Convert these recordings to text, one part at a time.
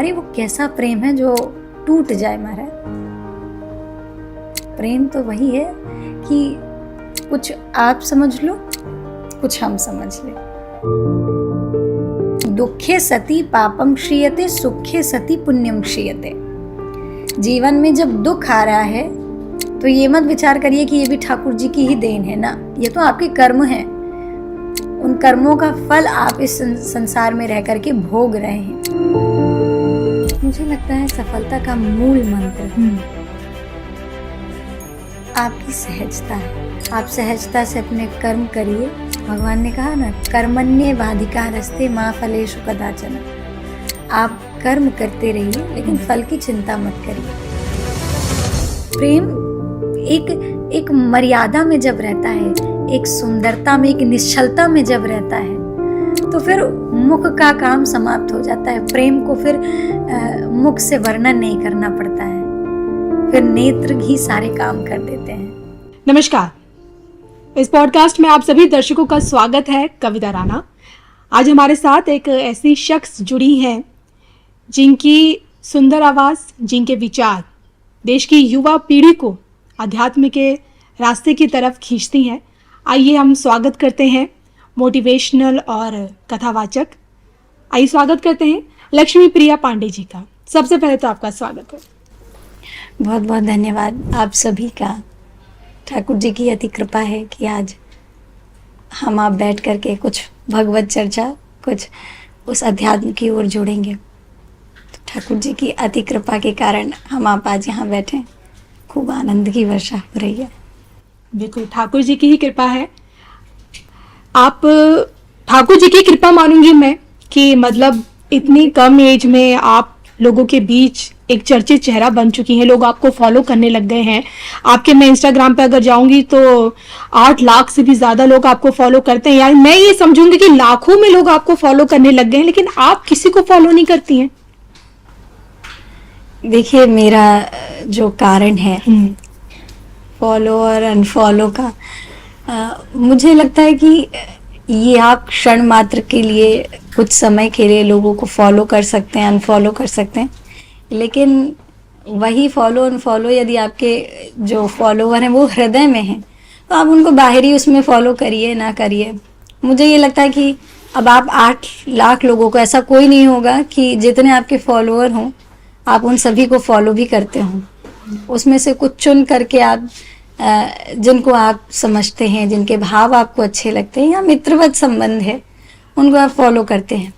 अरे वो कैसा प्रेम है जो टूट जाए महाराज। प्रेम तो वही है कि कुछ आप समझ लो, कुछ हम समझ ले। दुखे सति पापम क्षीयते, सुखे सति पुण्यम क्षीयते। जीवन में जब दुख आ रहा है तो ये मत विचार करिए कि ये भी ठाकुर जी की ही देन है ना, ये तो आपके कर्म हैं। उन कर्मों का फल आप इस संसार में रह करके भोग रहे हैं। मुझे लगता है सफलता का मूल मंत्र आपकी सहजता है। आप सहजता से अपने कर्म करिए। भगवान ने कहा ना, कर्मण्येवाधिकारस्ते मा फलेषु कदाचन। आप कर्म करते रहिए लेकिन फल की चिंता मत करिए। प्रेम एक मर्यादा में जब रहता है, एक सुंदरता में, एक निश्चलता में जब रहता है, तो फिर मुख का काम समाप्त हो जाता है। प्रेम को फिर मुख से वर्णन नहीं करना पड़ता है, फिर नेत्र ही सारे काम कर देते हैं। नमस्कार, इस पॉडकास्ट में आप सभी दर्शकों का स्वागत है। कविता राणा। आज हमारे साथ एक ऐसी शख्स जुड़ी हैं जिनकी सुंदर आवाज़, जिनके विचार देश की युवा पीढ़ी को अध्यात्म के रास्ते की तरफ खींचती हैं। आइए हम स्वागत करते हैं मोटिवेशनल और कथावाचक। आइए स्वागत करते हैं लक्ष्मी प्रिया पांडे जी का। सबसे पहले तो आपका स्वागत है। बहुत बहुत धन्यवाद आप सभी का। ठाकुर जी की अति कृपा है कि आज हम आप बैठ करके कुछ भगवत चर्चा, कुछ उस अध्यात्म की ओर जोड़ेंगे। तो ठाकुर जी की अति कृपा के कारण हम आप आज यहाँ बैठे, खूब आनंद की वर्षा हो रही है। बिल्कुल, ठाकुर जी की ही कृपा है। आप ठाकुर जी की कृपा मानूंगी मैं कि मतलब इतनी कम एज में आप लोगों के बीच एक चर्चित चेहरा बन चुकी हैं। लोग आपको फॉलो करने लग गए हैं। आपके मैं इंस्टाग्राम पे अगर जाऊंगी तो 8 लाख से भी ज्यादा लोग आपको फॉलो करते हैं। यार मैं ये समझूंगी कि लाखों में लोग आपको फॉलो करने लग गए हैं, लेकिन आप किसी को फॉलो नहीं करती हैं। देखिए, मेरा जो कारण है फॉलो और अनफॉलो का, मुझे लगता है कि ये आप क्षण मात्र के लिए, कुछ समय के लिए लोगों को फॉलो कर सकते हैं, अनफॉलो कर सकते हैं, लेकिन वही फॉलो अनफॉलो यदि आपके जो फॉलोवर हैं वो हृदय में हैं तो आप उनको बाहरी उसमें फॉलो करिए ना करिए। मुझे ये लगता है कि अब आप 8 लाख लोगों को, ऐसा कोई नहीं होगा कि जितने आपके फॉलोअर हों आप उन सभी को फॉलो भी करते हों। उसमें से कुछ चुन करके आप जिनको आप समझते हैं, जिनके भाव आपको अच्छे लगते हैं या मित्रवत संबंध है, उनको आप फॉलो करते हैं।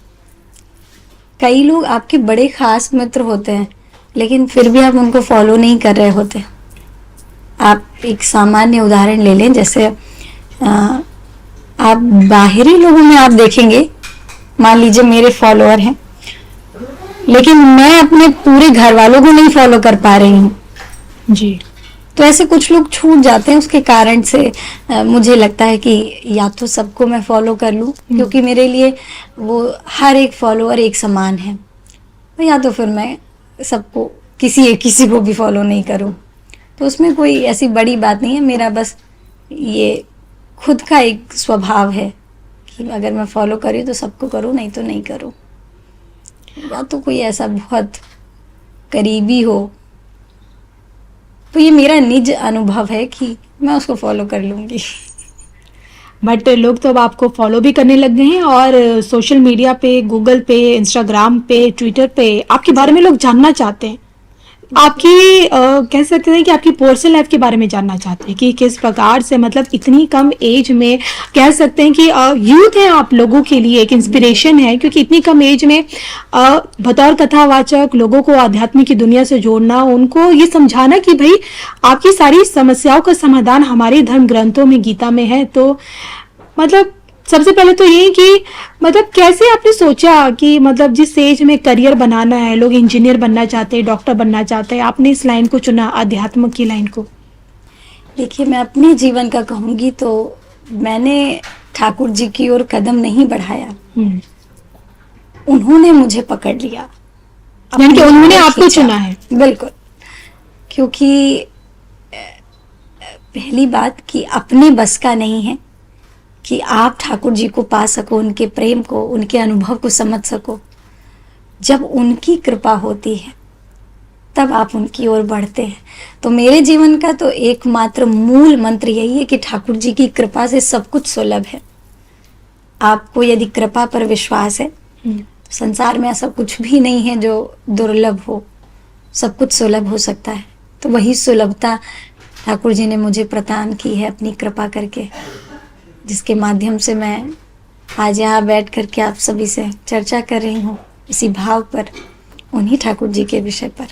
कई लोग आपके बड़े खास मित्र होते हैं लेकिन फिर भी आप उनको फॉलो नहीं कर रहे होते। आप एक सामान्य उदाहरण ले लें, जैसे आप बाहरी लोगों में आप देखेंगे, मान लीजिए मेरे फॉलोअर हैं लेकिन मैं अपने पूरे घर वालों को नहीं फॉलो कर पा रही हूँ जी, तो ऐसे कुछ लोग छूट जाते हैं। उसके कारण से मुझे लगता है कि या तो सबको मैं फॉलो कर लूं, क्योंकि मेरे लिए वो हर एक फॉलोअर एक समान है, या तो फिर मैं सबको किसी को भी फॉलो नहीं करूं। तो उसमें कोई ऐसी बड़ी बात नहीं है। मेरा बस ये खुद का एक स्वभाव है कि अगर मैं फॉलो करूँ तो सबको करूँ, नहीं तो नहीं करूँ। या तो कोई ऐसा बहुत करीबी हो तो ये मेरा निज अनुभव है कि मैं उसको फॉलो कर लूंगी। बट लोग तो अब आपको फॉलो भी करने लग गए हैं और सोशल मीडिया पे, गूगल पे, इंस्टाग्राम पे, ट्विटर पे आपके बारे में लोग जानना चाहते हैं। आपकी कह सकते हैं कि आपकी पर्सनल लाइफ के बारे में जानना चाहते हैं कि किस प्रकार से, मतलब इतनी कम एज में कह सकते हैं कि यूथ है आप लोगों के लिए एक इंस्पिरेशन है, क्योंकि इतनी कम एज में बतौर कथावाचक लोगों को आध्यात्मिक की दुनिया से जोड़ना, उनको ये समझाना कि भाई आपकी सारी समस्याओं का समाधान हमारे धर्म ग्रंथों में, गीता में है। तो मतलब सबसे पहले तो ये कि मतलब कैसे आपने सोचा कि मतलब जिस एज में करियर बनाना है, लोग इंजीनियर बनना चाहते हैं, डॉक्टर बनना चाहते हैं, आपने इस लाइन को चुना, अध्यात्म की लाइन को? देखिए, मैं अपने जीवन का कहूँगी तो मैंने ठाकुर जी की ओर कदम नहीं बढ़ाया, उन्होंने मुझे पकड़ लिया, यानी कि उन्होंने आपको चुना है। बिल्कुल, क्योंकि पहली बात कि अपने बस का नहीं है कि आप ठाकुर जी को पा सको, उनके प्रेम को, उनके अनुभव को समझ सको। जब उनकी कृपा होती है तब आप उनकी ओर बढ़ते हैं। तो मेरे जीवन का तो एकमात्र मूल मंत्र यही है कि ठाकुर जी की कृपा से सब कुछ सुलभ है। आपको यदि कृपा पर विश्वास है, संसार में ऐसा कुछ भी नहीं है जो दुर्लभ हो, सब कुछ सुलभ हो सकता है। तो वही सुलभता ठाकुर जी ने मुझे प्रदान की है अपनी कृपा करके, जिसके माध्यम से मैं आज यहाँ बैठ करके आप सभी से चर्चा कर रही हूँ इसी भाव पर, उन्हीं ठाकुर जी के विषय पर।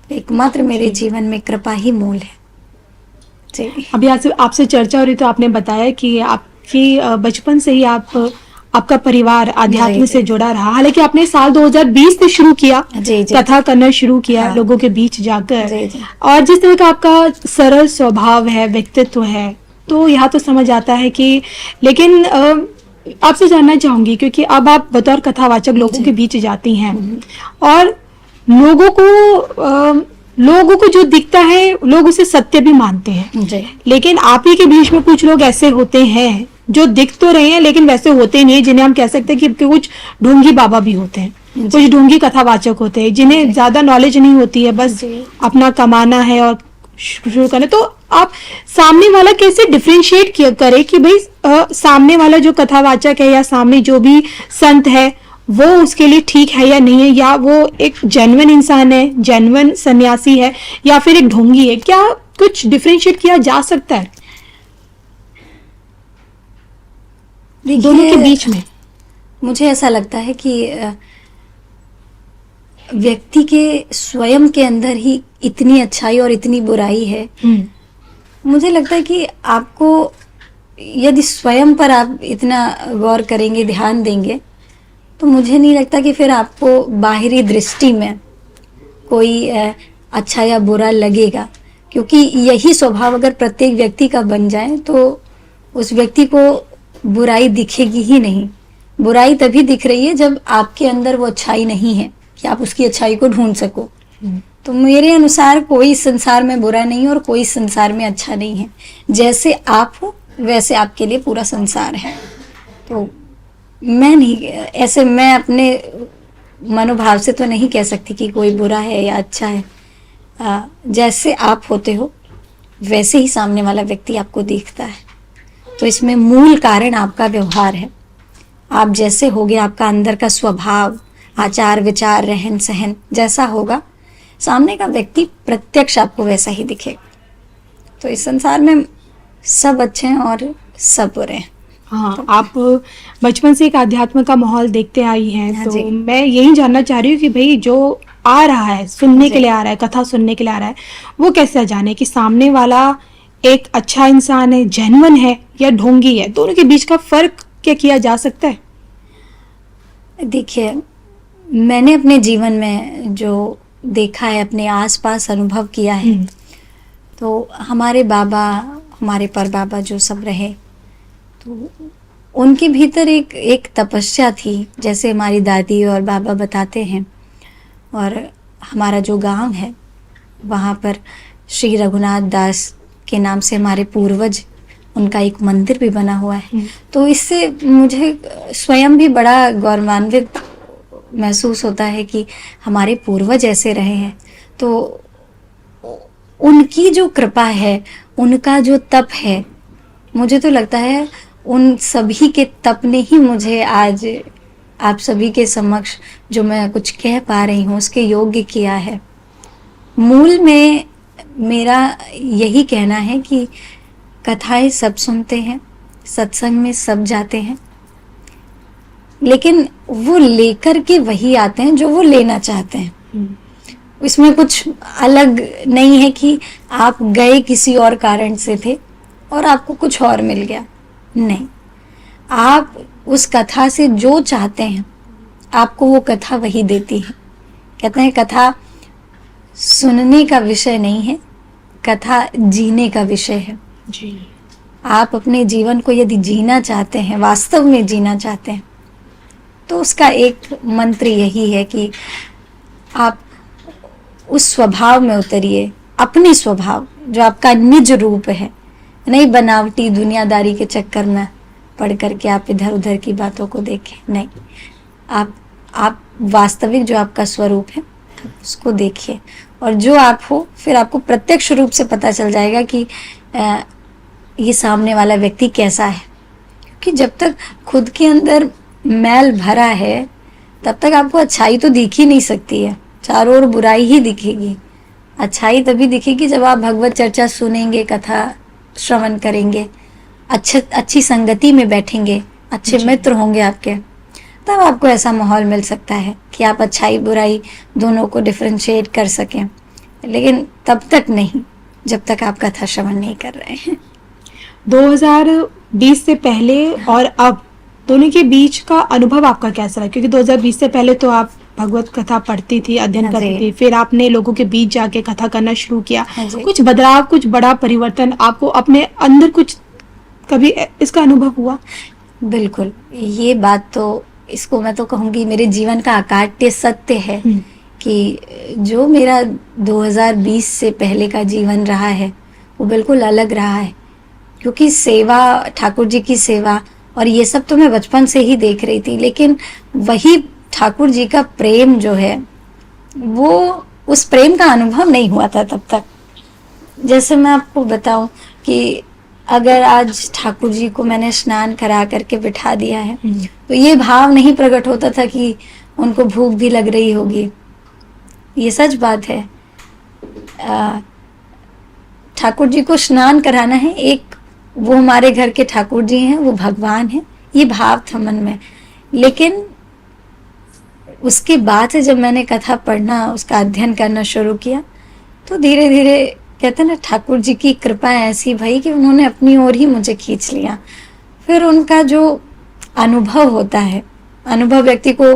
एकमात्र मेरे जीवन में कृपा ही मूल है जी। अभी आपसे चर्चा हो रही तो आपने बताया कि आपकी बचपन से ही आपका परिवार आध्यात्म से जुड़ा रहा। हालांकि आपने साल 2020 में शुरू किया, जी जी, कथा करना शुरू किया, हाँ, लोगों के बीच जाकर। जी जी, और जिस तरह का आपका सरल स्वभाव है, व्यक्तित्व है, तो यहाँ तो समझ आता है कि, लेकिन आपसे जानना चाहूंगी क्योंकि अब आप बतौर कथावाचक लोगों के बीच जाती हैं और लोगों को जो दिखता है लोग उसे सत्य भी मानते हैं जी। लेकिन आप ही के बीच में कुछ लोग ऐसे होते हैं जो दिख तो रहे हैं लेकिन वैसे होते नहीं, जिन्हें हम कह सकते हैं कि कुछ ढोंगी बाबा भी होते हैं, कुछ ढोंगी कथावाचक होते हैं जिन्हें ज्यादा नॉलेज नहीं होती है, बस अपना कमाना है और शुरू करना। तो आप सामने वाला कैसे डिफरेंशिएट करे कि भाई सामने वाला जो कथावाचक है या सामने जो भी संत है वो उसके लिए ठीक है या नहीं है, या वो एक जेन्युइन इंसान है, जेन्युइन सन्यासी है, या फिर एक ढोंगी है? क्या कुछ डिफरेंशिएट किया जा सकता है दोनों के बीच में? मुझे ऐसा लगता है कि व्यक्ति के स्वयं के अंदर ही इतनी अच्छाई और इतनी बुराई है। मुझे लगता है कि आपको यदि स्वयं पर आप इतना गौर करेंगे, ध्यान देंगे, तो मुझे नहीं लगता कि फिर आपको बाहरी दृष्टि में कोई अच्छा या बुरा लगेगा, क्योंकि यही स्वभाव अगर प्रत्येक व्यक्ति का बन जाए तो उस व्यक्ति को बुराई दिखेगी ही नहीं। बुराई तभी दिख रही है जब आपके अंदर वो अच्छाई नहीं है कि आप उसकी अच्छाई को ढूंढ सको। तो मेरे अनुसार कोई संसार में बुरा नहीं और कोई संसार में अच्छा नहीं है। जैसे आप हो वैसे आपके लिए पूरा संसार है। तो मैं अपने मनोभाव से तो नहीं कह सकती कि कोई बुरा है या अच्छा है। जैसे आप होते हो वैसे ही सामने वाला व्यक्ति आपको देखता है। तो इसमें मूल कारण आपका व्यवहार है। आप जैसे होगे, आपका अंदर का स्वभाव, आचार विचार, रहन सहन जैसा होगा, सामने का व्यक्ति प्रत्यक्ष आपको वैसा ही दिखेगा। तो इस संसार में सब अच्छे हैं और सब बुरे हैं। हाँ, आप बचपन से एक आध्यात्म का माहौल देखते आई हैं। हाँ तो जी। मैं यही जानना चाह रही हूँ कि भाई जो आ रहा है, सुनने के लिए आ रहा है, कथा सुनने के लिए आ रहा है, वो कैसे जाने कि सामने वाला एक अच्छा इंसान है, जेन्युइन है या ढोंगी है? दोनों के बीच का फर्क क्या किया जा सकता है? देखिए, मैंने अपने जीवन में जो देखा है, अपने आसपास अनुभव किया है, तो हमारे बाबा, हमारे परबाबा जो सब रहे, तो उनके भीतर एक तपस्या थी, जैसे हमारी दादी और बाबा बताते हैं। और हमारा जो गांव है वहाँ पर श्री रघुनाथ दास के नाम से हमारे पूर्वज, उनका एक मंदिर भी बना हुआ है। तो इससे मुझे स्वयं भी बड़ा गौरवान्वित महसूस होता है कि हमारे पूर्वज ऐसे रहे हैं। तो उनकी जो कृपा है, उनका जो तप है, मुझे तो लगता है उन सभी के तप ने ही मुझे आज आप सभी के समक्ष जो मैं कुछ कह पा रही हूँ उसके योग्य किया है। मूल में मेरा यही कहना है कि कथाएं सब सुनते हैं, सत्संग में सब जाते हैं, लेकिन वो लेकर के वही आते हैं जो वो लेना चाहते हैं। इसमें कुछ अलग नहीं है कि आप गए किसी और कारण से थे और आपको कुछ और मिल गया। नहीं, आप उस कथा से जो चाहते हैं आपको वो कथा वही देती है। कहते हैं कथा सुनने का विषय नहीं है, कथा जीने का विषय है। जी। आप अपने जीवन को यदि जीना चाहते हैं, वास्तव में जीना चाहते हैं, तो उसका एक मंत्र यही है कि आप उस स्वभाव में उतरिए, अपनी स्वभाव जो आपका निज रूप है। नहीं बनावटी दुनियादारी के चक्कर में पढ़ करके आप इधर उधर की बातों को देखें, नहीं, आप आप वास्तविक जो आपका स्वरूप है उसको देखिए, और जो आप हो फिर आपको प्रत्यक्ष रूप से पता चल जाएगा कि ये सामने वाला व्यक्ति कैसा है। क्योंकि जब तक खुद के अंदर मैल भरा है तब तक आपको अच्छाई तो दिख ही नहीं सकती है, चारों ओर बुराई ही दिखेगी। अच्छाई तभी दिखेगी जब आप भगवत चर्चा सुनेंगे, कथा श्रवण करेंगे, अच्छी संगति में बैठेंगे, अच्छे मित्र होंगे आपके, तब आपको ऐसा माहौल मिल सकता है कि आप अच्छाई बुराई दोनों को डिफरेंशिएट कर सकें। लेकिन तब तक नहीं जब तक आप कथा श्रवण नहीं कर रहे हैं। 2020 से पहले और अब दोनों के बीच का अनुभव आपका कैसा रहा? क्योंकि 2020 से पहले तो आप भगवत कथा पढ़ती थी, अध्ययन करती थी, फिर आपने लोगों के बीच जाके कथा करना शुरू किया। कुछ बदलाव, कुछ बड़ा परिवर्तन आपको अपने अंदर कुछ कभी इसका अनुभव हुआ? बिल्कुल, ये बात तो, इसको मैं तो कहूँगी मेरे जीवन का अकाट्य सत्य है कि जो मेरा 2020 से पहले का जीवन रहा है वो बिल्कुल अलग रहा है। क्योंकि सेवा, ठाकुर जी की सेवा और ये सब तो मैं बचपन से ही देख रही थी, लेकिन वही ठाकुर जी का प्रेम जो है वो, उस प्रेम का अनुभव नहीं हुआ था तब तक। जैसे मैं आपको बताऊं कि अगर आज ठाकुर जी को मैंने स्नान करा करके बिठा दिया है तो ये भाव नहीं प्रकट होता था कि उनको भूख भी लग रही होगी। ये सच बात है। ठाकुर जी को स्नान कराना है, एक वो हमारे घर के ठाकुर जी हैं, वो भगवान हैं, ये भाव था मन में। लेकिन उसके बाद से जब मैंने कथा पढ़ना, उसका अध्ययन करना शुरू किया तो धीरे धीरे, कहते हैं ना, ठाकुर जी की कृपा ऐसी भई कि उन्होंने अपनी ओर ही मुझे खींच लिया। फिर उनका जो अनुभव होता है, अनुभव व्यक्ति को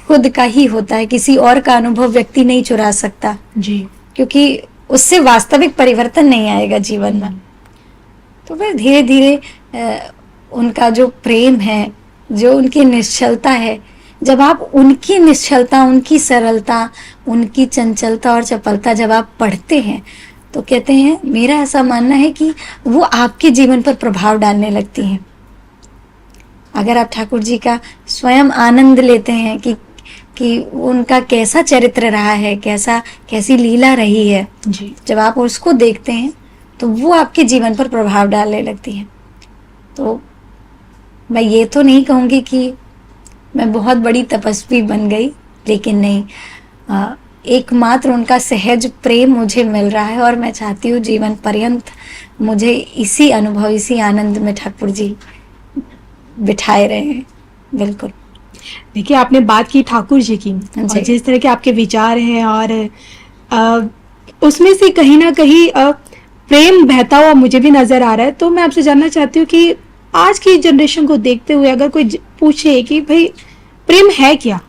खुद का ही होता है, किसी और का अनुभव व्यक्ति नहीं चुरा सकता जी, क्योंकि उससे वास्तविक परिवर्तन नहीं आएगा जीवन में। तो फिर धीरे धीरे उनका जो प्रेम है, जो उनकी निश्चलता है, जब आप उनकी निश्चलता, उनकी सरलता, उनकी चंचलता और चपलता जब आप पढ़ते हैं तो कहते हैं, मेरा ऐसा मानना है कि वो आपके जीवन पर प्रभाव डालने लगती हैं। अगर आप ठाकुर जी का स्वयं आनंद लेते हैं कि उनका कैसा चरित्र रहा है, कैसी लीला रही है जी, जब आप उसको देखते हैं तो वो आपके जीवन पर प्रभाव डालने लगती है। तो मैं ये तो नहीं कहूँगी कि मैं बहुत बड़ी तपस्वी बन गई, लेकिन नहीं, एकमात्र उनका सहज प्रेम मुझे मिल रहा है और मैं चाहती हूँ जीवन पर्यंत मुझे इसी अनुभव, इसी आनंद में ठाकुर जी बिठाए रहे हैं। बिल्कुल। देखिए, आपने बात की ठाकुर जी की और जिस तरह के आपके विचार हैं और उसमें से कहीं ना कहीं प्रेम बहता हुआ मुझे भी नजर आ रहा है। तो मैं आपसे जानना चाहती हूँ कि आज की जनरेशन को देखते हुए अगर कोई पूछे कि भाई प्रेम है क्या,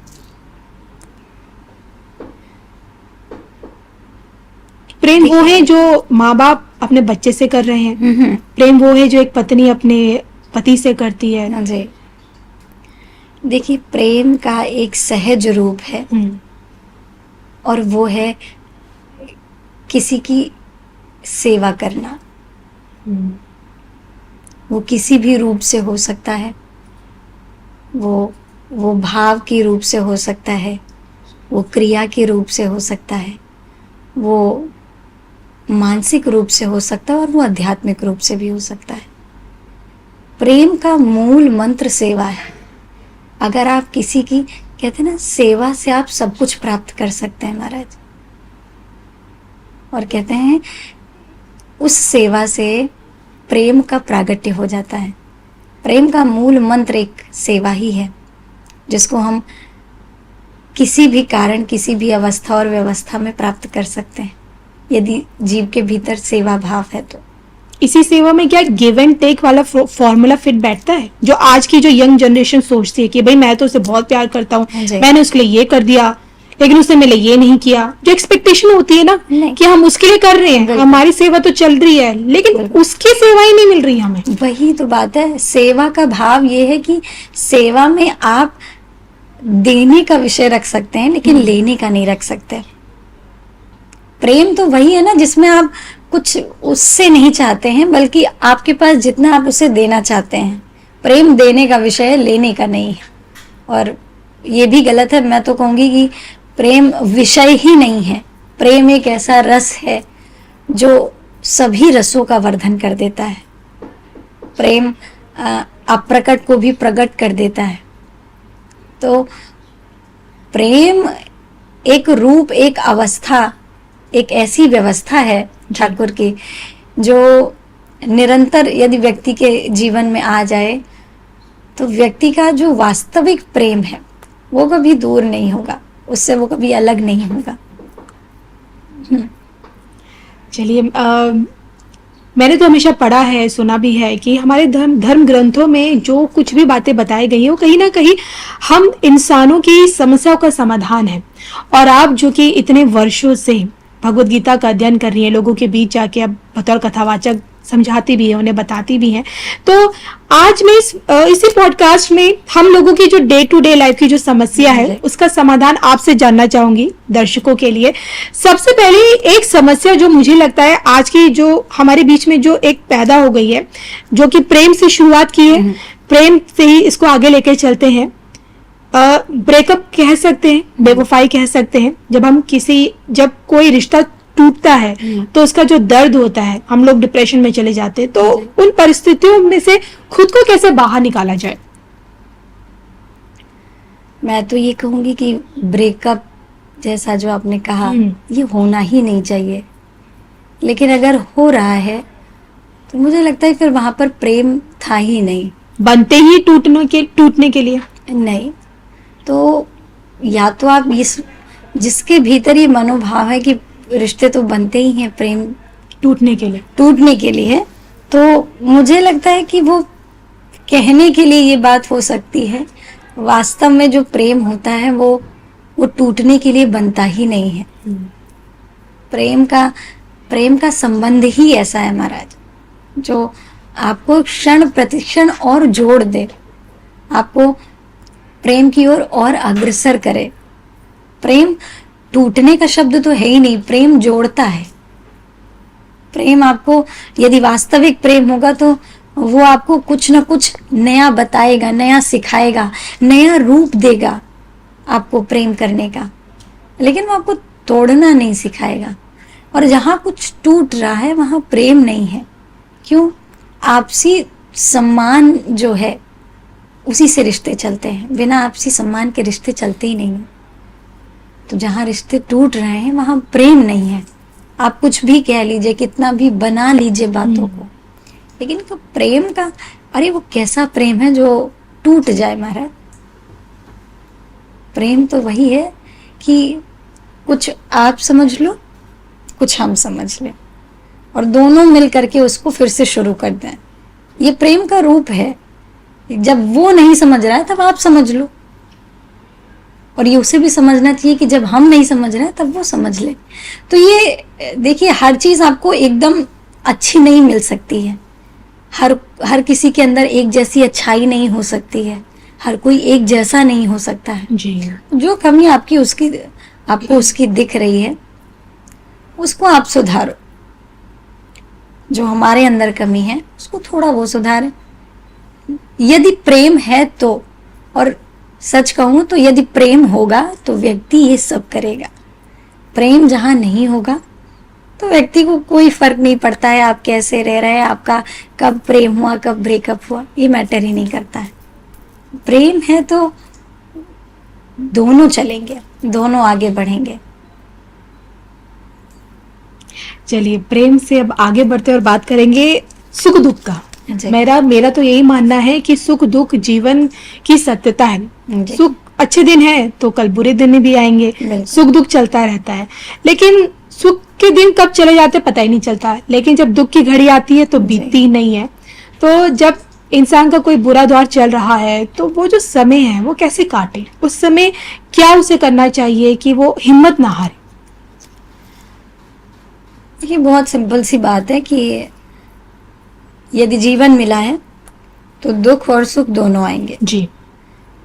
प्रेम वो है जो माँ बाप अपने बच्चे से कर रहे हैं, प्रेम वो है जो एक पत्नी अपने पति से करती है। जी, देखिए, प्रेम का एक सहज रूप है और वो है किसी की सेवा करना। वो किसी भी रूप से हो सकता है, वो भाव के रूप से हो सकता है, वो क्रिया के रूप से हो सकता है, वो मानसिक रूप से हो सकता है और वो आध्यात्मिक रूप से भी हो सकता है। प्रेम का मूल मंत्र सेवा है। अगर आप किसी की, कहते हैं ना, सेवा से आप सब कुछ प्राप्त कर सकते हैं महाराज। और कहते हैं उस सेवा से प्रेम का प्रागट्य हो जाता है। प्रेम का मूल मंत्र एक सेवा ही है, जिसको हम किसी भी कारण, किसी भी अवस्था और व्यवस्था में प्राप्त कर सकते हैं, यदि जीव के भीतर सेवा भाव है तो। इसी सेवा में क्या गिव एंड टेक वाला फॉर्मूला फिट बैठता है, जो आज की जो यंग जनरेशन सोचती है कि भाई मैं तो उसे बहुत प्यार करता हूँ, मैंने उसके लिए ये कर दिया लेकिन उसने मेरे लिए ये नहीं किया। जो एक्सपेक्टेशन होती है ना कि हम उसके लिए कर रहे हैं, हमारी सेवा तो चल रही है लेकिन उसकी सेवा ही नहीं मिल रही हमें। वही तो बात है। सेवा का भाव ये है कि सेवा में आप देने का विषय रख सकते हैं लेकिन लेने का नहीं रख सकते। प्रेम तो वही है ना जिसमें आप कुछ उससे नहीं चाहते हैं, बल्कि आपके पास जितना आप उसे देना चाहते हैं। प्रेम देने का विषय है, लेने का नहीं है। और ये भी गलत है। मैं तो कहूंगी कि प्रेम विषय ही नहीं है, प्रेम एक ऐसा रस है जो सभी रसों का वर्धन कर देता है। प्रेम अप्रकट को भी प्रकट कर देता है। तो प्रेम एक रूप, एक अवस्था, एक ऐसी व्यवस्था है ठाकुर की जो निरंतर यदि व्यक्ति के जीवन में आ जाए तो व्यक्ति का जो वास्तविक प्रेम है वो कभी दूर नहीं होगा, उससे वो कभी अलग नहीं होगा। चलिए, मैंने तो हमेशा पढ़ा है, सुना भी है कि हमारे धर्म ग्रंथों में जो कुछ भी बातें बताई गई हैं वो कहीं ना कहीं हम इंसानों की समस्याओं का समाधान है। और आप जो कि इतने वर्षों से भगवत गीता का अध्ययन कर रही हैं, लोगों के बीच जाके अब बतौर कथावाचक समझाती भी है, उन्हें बताती भी हैं, तो आज मैं इसी पॉडकास्ट में हम लोगों की जो डे टू डे लाइफ की जो समस्या है उसका समाधान आपसे जानना चाहूंगी दर्शकों के लिए। सबसे पहले एक समस्या जो मुझे लगता है आज की जो हमारे बीच में जो एक पैदा हो गई है, जो कि प्रेम से शुरुआत की है, प्रेम से ही इसको आगे लेकर चलते हैं। ब्रेकअप कह सकते हैं, बेवफाई कह सकते हैं। जब कोई रिश्ता टूटता है तो उसका जो दर्द होता है, हम लोग डिप्रेशन में चले जाते हैं। तो उन परिस्थितियों में से खुद को कैसे बाहर निकाला जाए? मैं तो ये कहूंगी कि ब्रेकअप जैसा जो आपने कहा ये होना ही नहीं चाहिए, लेकिन अगर हो रहा है तो मुझे लगता है फिर वहां पर प्रेम था ही नहीं। बनते ही टूटने के लिए नहीं, तो या तो आप जिसके भीतर ये मनोभाव है कि रिश्ते तो बनते ही हैं प्रेम टूटने के लिए, तो मुझे लगता है कि वो कहने के लिए ये बात हो सकती है। वास्तव में जो प्रेम होता है वो टूटने के लिए बनता ही नहीं है। प्रेम का संबंध ही ऐसा है महाराज, जो आपको क्षण प्रतिक्षण और जोड़ दे, आपको प्रेम की ओर और अग्रसर करे। प्रेम टूटने का शब्द तो है ही नहीं, प्रेम जोड़ता है। प्रेम आपको, यदि वास्तविक प्रेम होगा तो वो आपको कुछ ना कुछ नया बताएगा, नया सिखाएगा, नया रूप देगा आपको प्रेम करने का, लेकिन वो आपको तोड़ना नहीं सिखाएगा। और जहां कुछ टूट रहा है वहां प्रेम नहीं है। क्यों? आपसी सम्मान जो है उसी से रिश्ते चलते हैं, बिना आपसी सम्मान के रिश्ते चलते ही नहीं हैं। तो जहां रिश्ते टूट रहे हैं वहां प्रेम नहीं है। आप कुछ भी कह लीजिए, कितना भी बना लीजिए बातों को, लेकिन तो प्रेम का, अरे वो कैसा प्रेम है जो टूट जाए महाराज? प्रेम तो वही है कि कुछ आप समझ लो, कुछ हम समझ लें, और दोनों मिल करके उसको फिर से शुरू कर दें। ये प्रेम का रूप है। जब वो नहीं समझ रहा है तब आप समझ लो, और ये उसे भी समझना चाहिए कि जब हम नहीं समझ रहे हैं तब वो समझ ले। तो ये देखिए, हर चीज आपको एकदम अच्छी नहीं मिल सकती है। हर किसी के अंदर एक जैसी अच्छाई नहीं हो सकती है, हर कोई एक जैसा नहीं हो सकता है जी। जो कमी आपको उसकी दिख रही है उसको आप सुधारो। जो हमारे अंदर कमी है उसको थोड़ा वो सुधारें, यदि प्रेम है तो। और सच कहूं तो यदि प्रेम होगा तो व्यक्ति ये सब करेगा। प्रेम जहां नहीं होगा तो व्यक्ति को कोई फर्क नहीं पड़ता है आप कैसे रह रहे हैं, आपका कब प्रेम हुआ, कब ब्रेकअप हुआ, ये मैटर ही नहीं करता है। प्रेम है तो दोनों चलेंगे, दोनों आगे बढ़ेंगे। चलिए, प्रेम से अब आगे बढ़ते और बात करेंगे सुख दुख का। जी। मेरा तो यही मानना है कि सुख दुख जीवन की सत्यता है। जी। सुख अच्छे दिन है तो कल बुरे दिन भी आएंगे, सुख दुख चलता रहता है। लेकिन सुख के दिन कब चले जाते पता ही नहीं चलता है, लेकिन जब दुख की घड़ी आती है तो बीतती ही नहीं है। तो जब इंसान का कोई बुरा दौर चल रहा है तो वो जो समय है वो कैसे काटे, उस समय क्या उसे करना चाहिए कि वो हिम्मत ना हारे? ये बहुत सिंपल सी बात है कि यदि जीवन मिला है तो दुख और सुख दोनों आएंगे जी।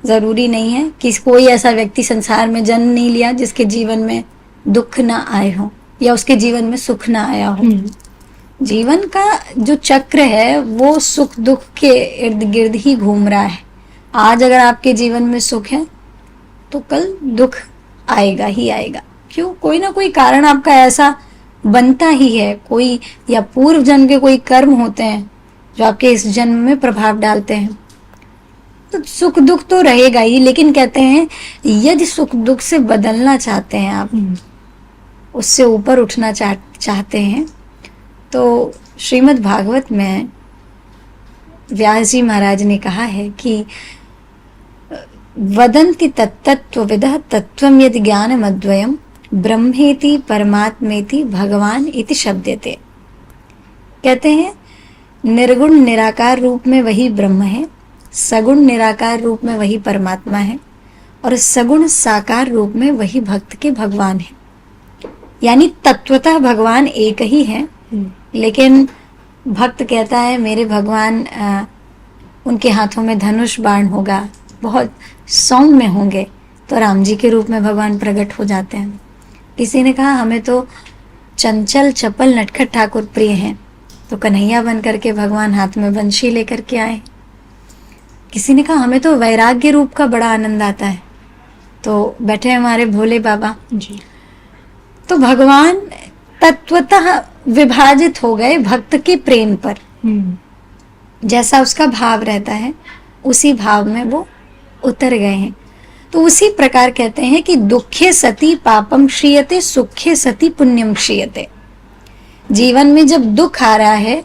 जरूरी नहीं है कि कोई ऐसा व्यक्ति संसार में जन्म नहीं लिया जिसके जीवन में दुख ना आए हो या उसके जीवन में सुख ना आया हो। जीवन का जो चक्र है वो सुख दुख के इर्द गिर्द ही घूम रहा है। आज अगर आपके जीवन में सुख है तो कल दुख आएगा ही आएगा। क्यों? कोई ना कोई कारण आपका ऐसा बनता ही है, कोई या पूर्व जन्म के कोई कर्म होते हैं जो आपके इस जन्म में प्रभाव डालते हैं। तो सुख दुख तो रहेगा ही, लेकिन कहते हैं यदि सुख दुख से बदलना चाहते हैं आप, उससे ऊपर उठना चाहते हैं, तो श्रीमद् भागवत में व्यास जी महाराज ने कहा है कि वदन्ति तत्तत्त्वविदः तत्त्वं यदि ज्ञानमद्वयम् ब्रह्मेति परमात्मेति भगवान इति शब्दते। कहते हैं निर्गुण निराकार रूप में वही ब्रह्म है, सगुण निराकार रूप में वही परमात्मा है, और सगुण साकार रूप में वही भक्त के भगवान है। यानी तत्वतः भगवान एक ही है, लेकिन भक्त कहता है मेरे भगवान उनके हाथों में धनुष बाण होगा, बहुत सौम्य होंगे, तो राम जी के रूप में भगवान प्रकट हो जाते हैं। किसी ने कहा हमें तो चंचल चपल नटखट ठाकुर प्रिय हैं, तो कन्हैया बन करके भगवान हाथ में बंशी लेकर के आए। किसी ने कहा हमें तो वैराग्य रूप का बड़ा आनंद आता है, तो बैठे हमारे भोले बाबा जी। तो भगवान तत्वतः विभाजित हो गए भक्त के प्रेम पर। जैसा उसका भाव रहता है उसी भाव में वो उतर गए हैं। तो उसी प्रकार कहते हैं कि दुखे सति पापम क्षीयते, सुखे सति पुण्यम क्षीयते। जीवन में जब दुख आ रहा है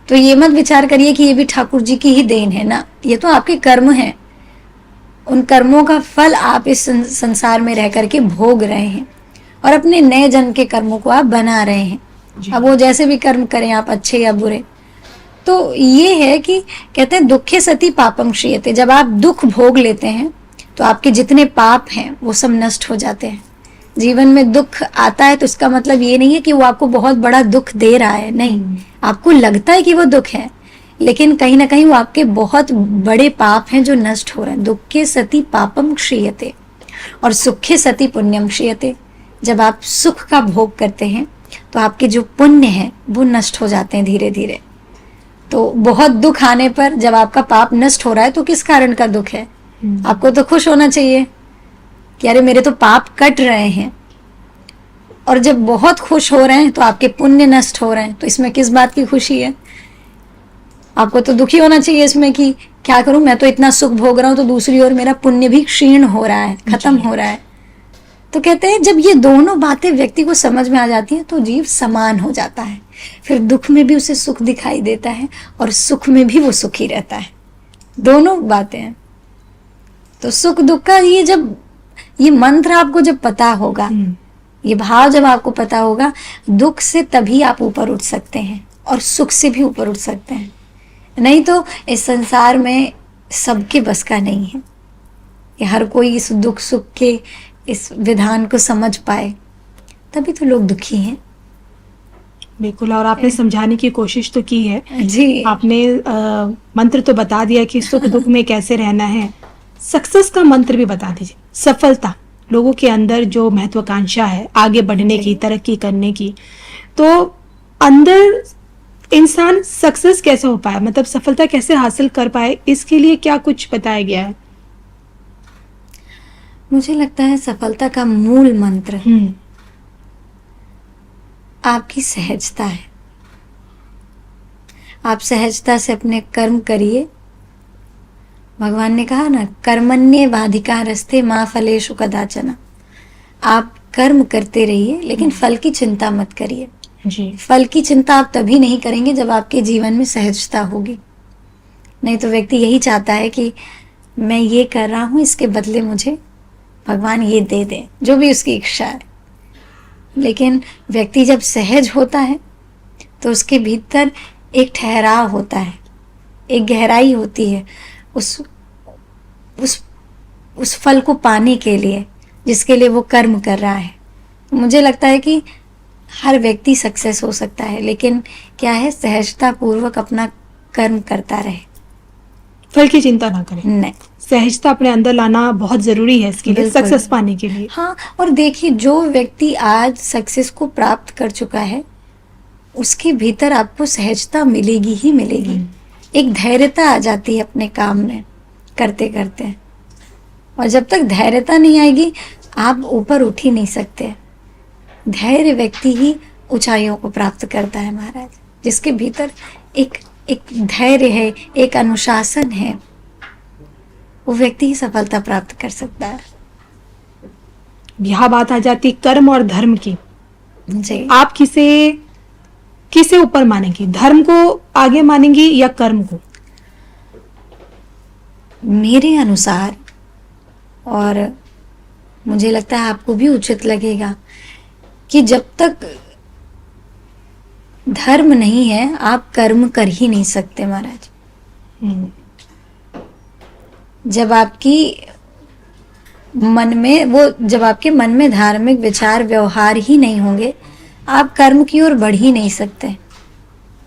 तो ये मत विचार करिए कि ये भी ठाकुर जी की ही देन है ना, ये तो आपके कर्म हैं। उन कर्मों का फल आप इस संसार में रह करके भोग रहे हैं और अपने नए जन्म के कर्मों को आप बना रहे हैं। अब वो जैसे भी कर्म करें आप, अच्छे या बुरे। तो ये है कि कहते हैं दुखे सति पापम क्षीयते। जब आप दुख भोग लेते हैं तो आपके जितने पाप हैं वो सब नष्ट हो जाते हैं। जीवन में दुख आता है तो इसका मतलब ये नहीं है कि वो आपको बहुत बड़ा दुख दे रहा है, नहीं। आपको लगता है कि वो दुख है, लेकिन कहीं ना कहीं वो आपके बहुत बड़े पाप हैं जो नष्ट हो रहे हैं। दुखे सति पापम क्षीयते और सुखे सति पुण्यम क्षीयते। जब आप सुख का भोग करते हैं तो आपके जो पुण्य है वो नष्ट हो जाते हैं धीरे धीरे। तो बहुत दुख आने पर जब आपका पाप नष्ट हो रहा है तो किस कारण का दुख है? आपको तो खुश होना चाहिए कि अरे मेरे तो पाप कट रहे हैं। और जब बहुत खुश हो रहे हैं तो आपके पुण्य नष्ट हो रहे हैं, तो इसमें किस बात की खुशी है? आपको तो दुखी होना चाहिए इसमें कि क्या करूं, मैं तो इतना सुख भोग रहा हूं तो दूसरी ओर मेरा पुण्य भी क्षीण हो रहा है, खत्म हो रहा है। तो कहते हैं जब ये दोनों बातें व्यक्ति को समझ में आ जाती हैं तो जीव समान हो जाता है। फिर दुख में भी उसे सुख दिखाई देता है और सुख में भी वो सुखी रहता है। दोनों बातें हैं। तो सुख दुख का ये मंत्र आपको जब पता होगा, ये भाव जब आपको पता होगा, दुख से तभी आप ऊपर उठ सकते हैं और सुख से भी ऊपर उठ सकते हैं। नहीं तो इस संसार में सबके बस का नहीं है कि हर कोई इस दुख सुख के इस विधान को समझ पाए, तभी तो लोग दुखी हैं। बिल्कुल। और आपने समझाने की कोशिश तो की है जी। आपने मंत्र तो बता दिया कि सुख दुख में कैसे रहना है। सक्सेस का मंत्र भी बता दीजिए। सफलता, लोगों के अंदर जो महत्वाकांक्षा है आगे बढ़ने की, तरक्की करने की, तो अंदर इंसान सक्सेस कैसे हो पाए, मतलब सफलता कैसे हासिल कर पाए, इसके लिए क्या कुछ बताया गया है? मुझे लगता है सफलता का मूल मंत्र आपकी सहजता है। आप सहजता से अपने कर्म करिए। भगवान ने कहा ना, कर्मण्ये वाधिकारस्ते माँ फलेषु कदाचन। आप कर्म करते रहिए लेकिन फल की चिंता मत करिए जी। फल की चिंता आप तभी नहीं करेंगे जब आपके जीवन में सहजता होगी। नहीं तो व्यक्ति यही चाहता है कि मैं ये कर रहा हूँ, इसके बदले मुझे भगवान ये दे दे, जो भी उसकी इच्छा है। लेकिन व्यक्ति जब सहज होता है तो उसके भीतर एक ठहराव होता है, एक गहराई होती है उस फल को पाने के लिए जिसके लिए वो कर्म कर रहा है। मुझे लगता है कि हर व्यक्ति सक्सेस हो सकता है, लेकिन क्या है, सहजता पूर्वक अपना कर्म करता रहे, फल की चिंता ना करें। नहीं, सहजता अपने अंदर लाना बहुत जरूरी है इसके लिए, सक्सेस पाने के लिए। हाँ, और देखिए जो व्यक्ति आज सक्सेस को प्राप्त कर चुका है उसके भीतर आपको सहजता मिलेगी ही मिलेगी। एक धैर्यता आ जाती है अपने काम में करते करते। और जब तक धैर्यता नहीं आएगी आप ऊपर उठ ही नहीं सकते। धैर्य व्यक्ति ही ऊंचाइयों को प्राप्त करता है महाराज। जिसके भीतर एक एक धैर्य है, एक अनुशासन है, वो व्यक्ति ही सफलता प्राप्त कर सकता है। यहाँ बात आ जाती कर्म और धर्म की। जी, आप किसे ऊपर मानेंगी, धर्म को आगे मानेंगी या कर्म को? मेरे अनुसार, और मुझे लगता है आपको भी उचित लगेगा, कि जब तक धर्म नहीं है आप कर्म कर ही नहीं सकते महाराज। हम्म, जब आपके मन में धार्मिक विचार व्यवहार ही नहीं होंगे आप कर्म की ओर बढ़ ही नहीं सकते।